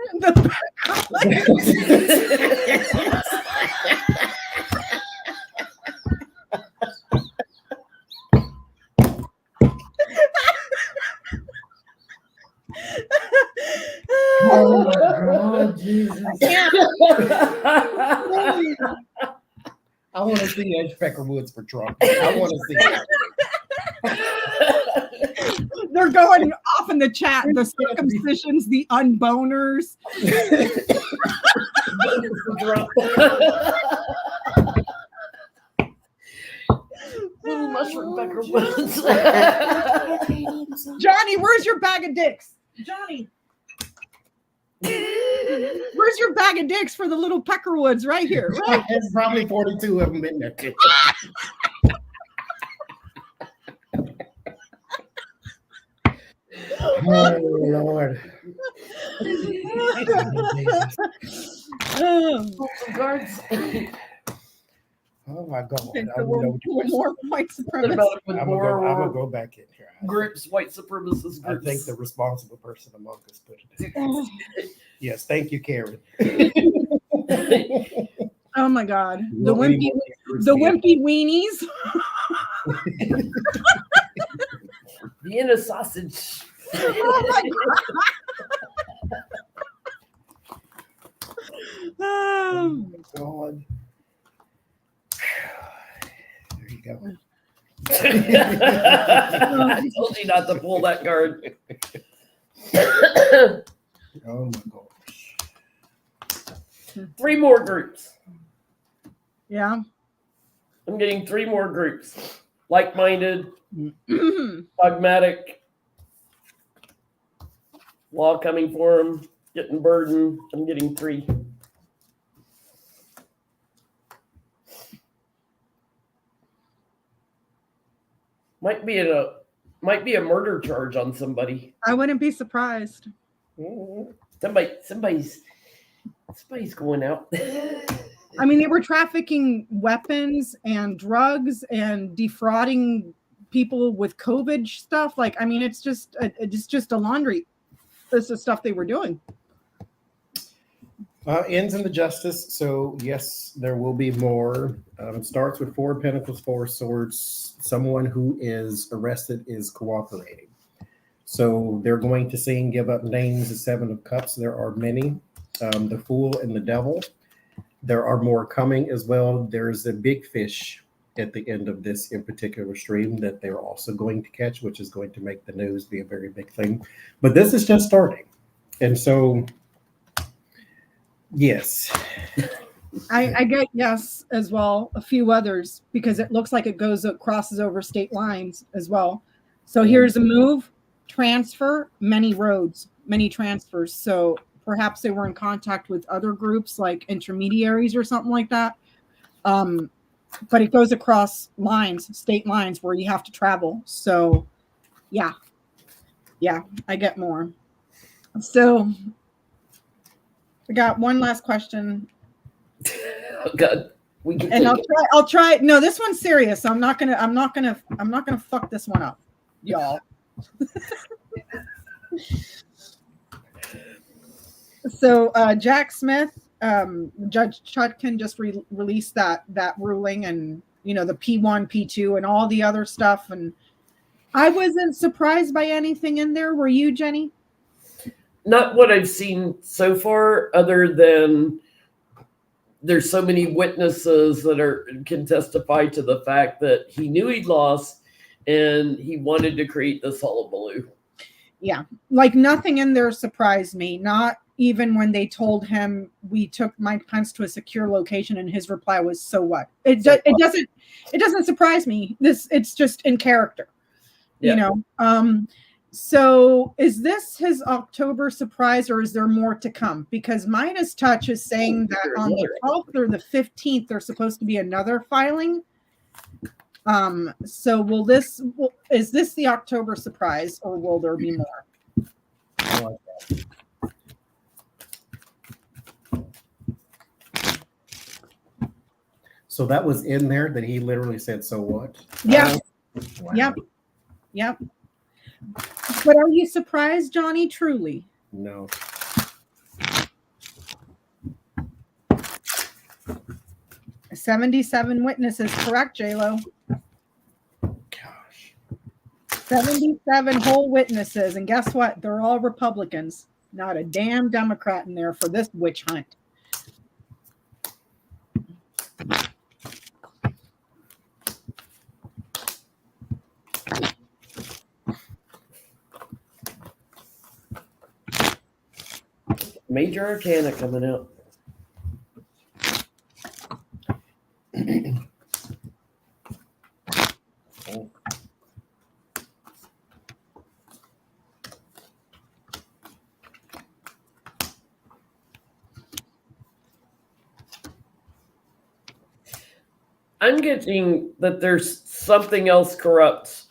Oh my God, Jesus. I want to see Edge Peckerwoods for Trump. I want to see it. They're going off in the chat. The circumcisions, the unboners. Little mushroom Peckerwoods. Johnie, where's your bag of dicks? Johnie. Where's your bag of dicks for the little Peckerwoods right here? Right? There's probably 42 of them in there. Oh, Lord. Some cards. Oh, my God. Okay, I so don't know we'll more white What supremacists. about with I'm more going to go back in here. groups, white supremacist I groups? think the responsible person among us put it in. Yes, thank you, Karen. Oh my God, You want any more of these groups to be wimpy weenies. Vienna sausage. Oh, God. There you go. I told you not to pull that card. Oh, my gosh. 3 more groups. yeah. I'm getting 3 more groups. Like-minded, dogmatic, law coming for them, getting burdened. I'm getting 3. Might be a murder charge on somebody. I wouldn't be surprised. Somebody's going out. I mean, they were trafficking weapons and drugs and defrauding people with COVID stuff. Like, I mean, it's just a laundry list of stuff they were doing. Ends in the justice. So yes, there will be more. It starts with 4 of Pentacles, 4 of Swords. Someone who is arrested is cooperating. So they're going to see and give up names. The 7 of Cups. There are many. The Fool and the Devil. There are more coming as well. There's a big fish at the end of this in particular stream that they're also going to catch, which is going to make the news be a very big thing. But this is just starting. And so, yes. I get yes as well, a few others, because it looks like it crosses over state lines as well. So here's a move, transfer, many roads, many transfers. So perhaps they were in contact with other groups like intermediaries or something like that. But it goes across lines, state lines where you have to travel. So yeah, I get more. So I got one last question. Oh God, And I'll try. No, this one's serious. I'm not gonna fuck this one up, y'all. So Jack Smith, Judge Chutkin just released that ruling, and the P1, P2, and all the other stuff. And I wasn't surprised by anything in there. Were you, Jenny? Not what I've seen so far, other than there's so many witnesses that can testify to the fact that he knew he'd lost and he wanted to create this hullabaloo. Yeah, like nothing in there surprised me. Not even when they told him we took Mike Pence to a secure location, and his reply was, "So what?" It doesn't surprise me. It's just in character, Yeah. So is this his October surprise, or is there more to come? Because Midas Touch is saying that on the 12th or the 15th there's supposed to be another filing. So is this the October surprise, or will there be more? So that was in there that he literally said, "So what?" Yeah. Wow. Yep. But are you surprised, Johnny? Truly? No. $77 witnesses, correct, J-Lo? Gosh. 77 whole witnesses, and guess what? They're all Republicans. Not a damn Democrat in there for this witch hunt. Major Arcana coming out. I'm getting that there's something else corrupt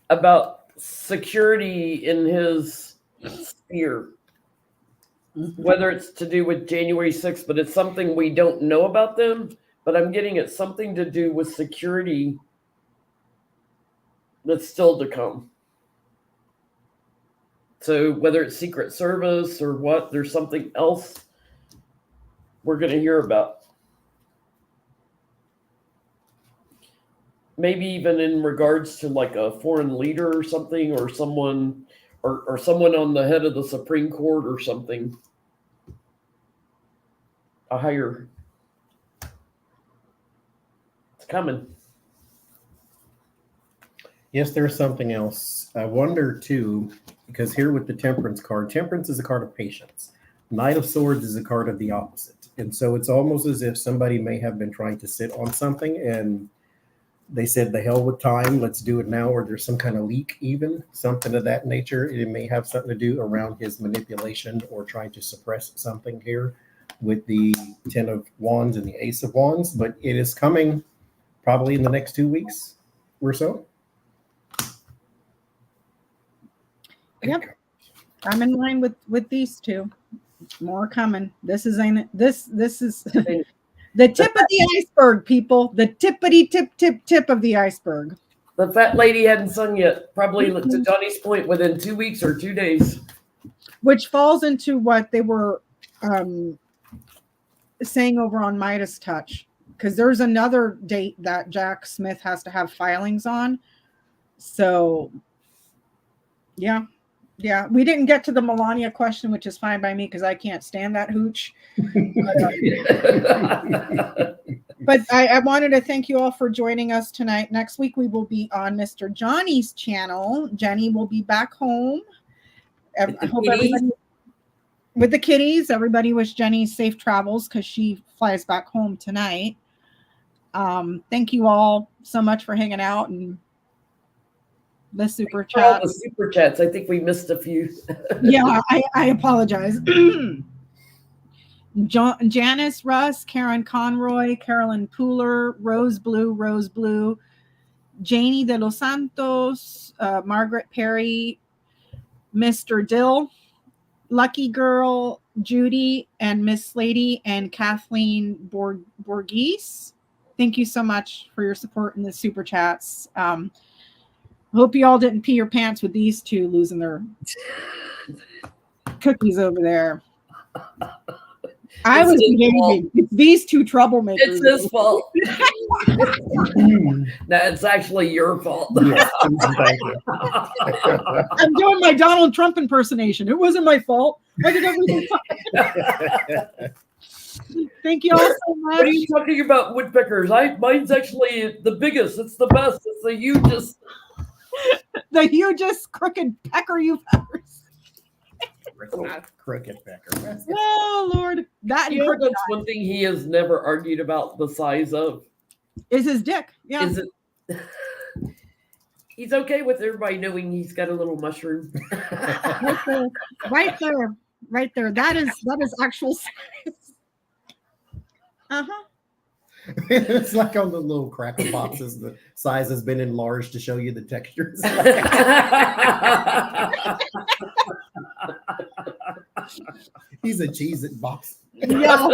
about security in his sphere. Whether it's to do with January 6th, but it's something we don't know about them. But I'm getting it's something to do with security that's still to come. So whether it's Secret Service or what, there's something else we're going to hear about. Maybe even in regards to like a foreign leader or something, or someone or someone on the head of the Supreme Court or something. A higher. It's coming. Yes, there's something else. I wonder too, because here with the Temperance card, Temperance is a card of patience. Knight of Swords is a card of the opposite. And so it's almost as if somebody may have been trying to sit on something and they said, the hell with time, let's do it now, or there's some kind of leak even, something of that nature. It may have something to do around his manipulation or trying to suppress something here with the 10 of Wands and the Ace of Wands, but it is coming probably in the next 2 weeks or so. Yep. I'm in line with these two. More coming. This is the tip of the iceberg, people. The tippity tip of the iceberg. The fat lady hadn't sung yet. Probably to Johnny's point, within 2 weeks or 2 days. Which falls into what they were saying over on Midas Touch. Because there's another date that Jack Smith has to have filings on. So, yeah. Yeah, we didn't get to the Melania question, which is fine by me because I can't stand that hooch. But I wanted to thank you all for joining us tonight. Next week, we will be on Mr. Johnny's channel. Jennie will be back home. I hope everybody, with the kitties, everybody wish Jennie safe travels because she flies back home tonight. Thank you all so much for hanging out and the super chat. The super chats. I think we missed a few. Yeah, I apologize. Janice Russ, Karen Conroy, Carolyn Pooler, Rose Blue, Janie de los Santos, Margaret Perry, Mr. Dill, Lucky Girl, Judy, and Miss Lady, and Kathleen Borghese. Thank you so much for your support in the super chats. Hope you all didn't pee your pants with these two losing their cookies over there. I was behaving. It's these two troublemakers. It's his fault. That's actually your fault. Yes, thank you. I'm doing my Donald Trump impersonation. It wasn't my fault. I did everything fine. Thank you all so much. What are you talking about, woodpeckers? Mine's actually the biggest. It's the best. It's the hugest. The hugest crooked pecker you've ever seen. Crooked pecker. Oh, Lord. That's one thing he has never argued about the size of. Is his dick. Yeah. Is it? He's okay with everybody knowing he's got a little mushroom. Right there. That is actual size. Uh-huh. It's like on the little cracker boxes, the size has been enlarged to show you the textures. He's a Cheez-It box. Yeah.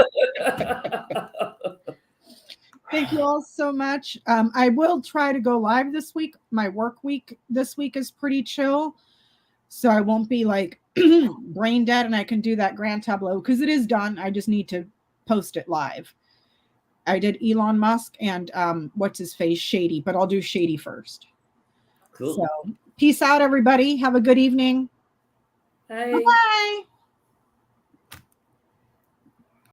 Thank you all so much. I will try to go live this week. My work week this week is pretty chill. So I won't be like brain dead and I can do that grand tableau because it is done. I just need to post it live. I did Elon Musk and what's his face, Shady, but I'll do Shady first. Cool. So peace out, everybody. Have a good evening. Bye. Bye.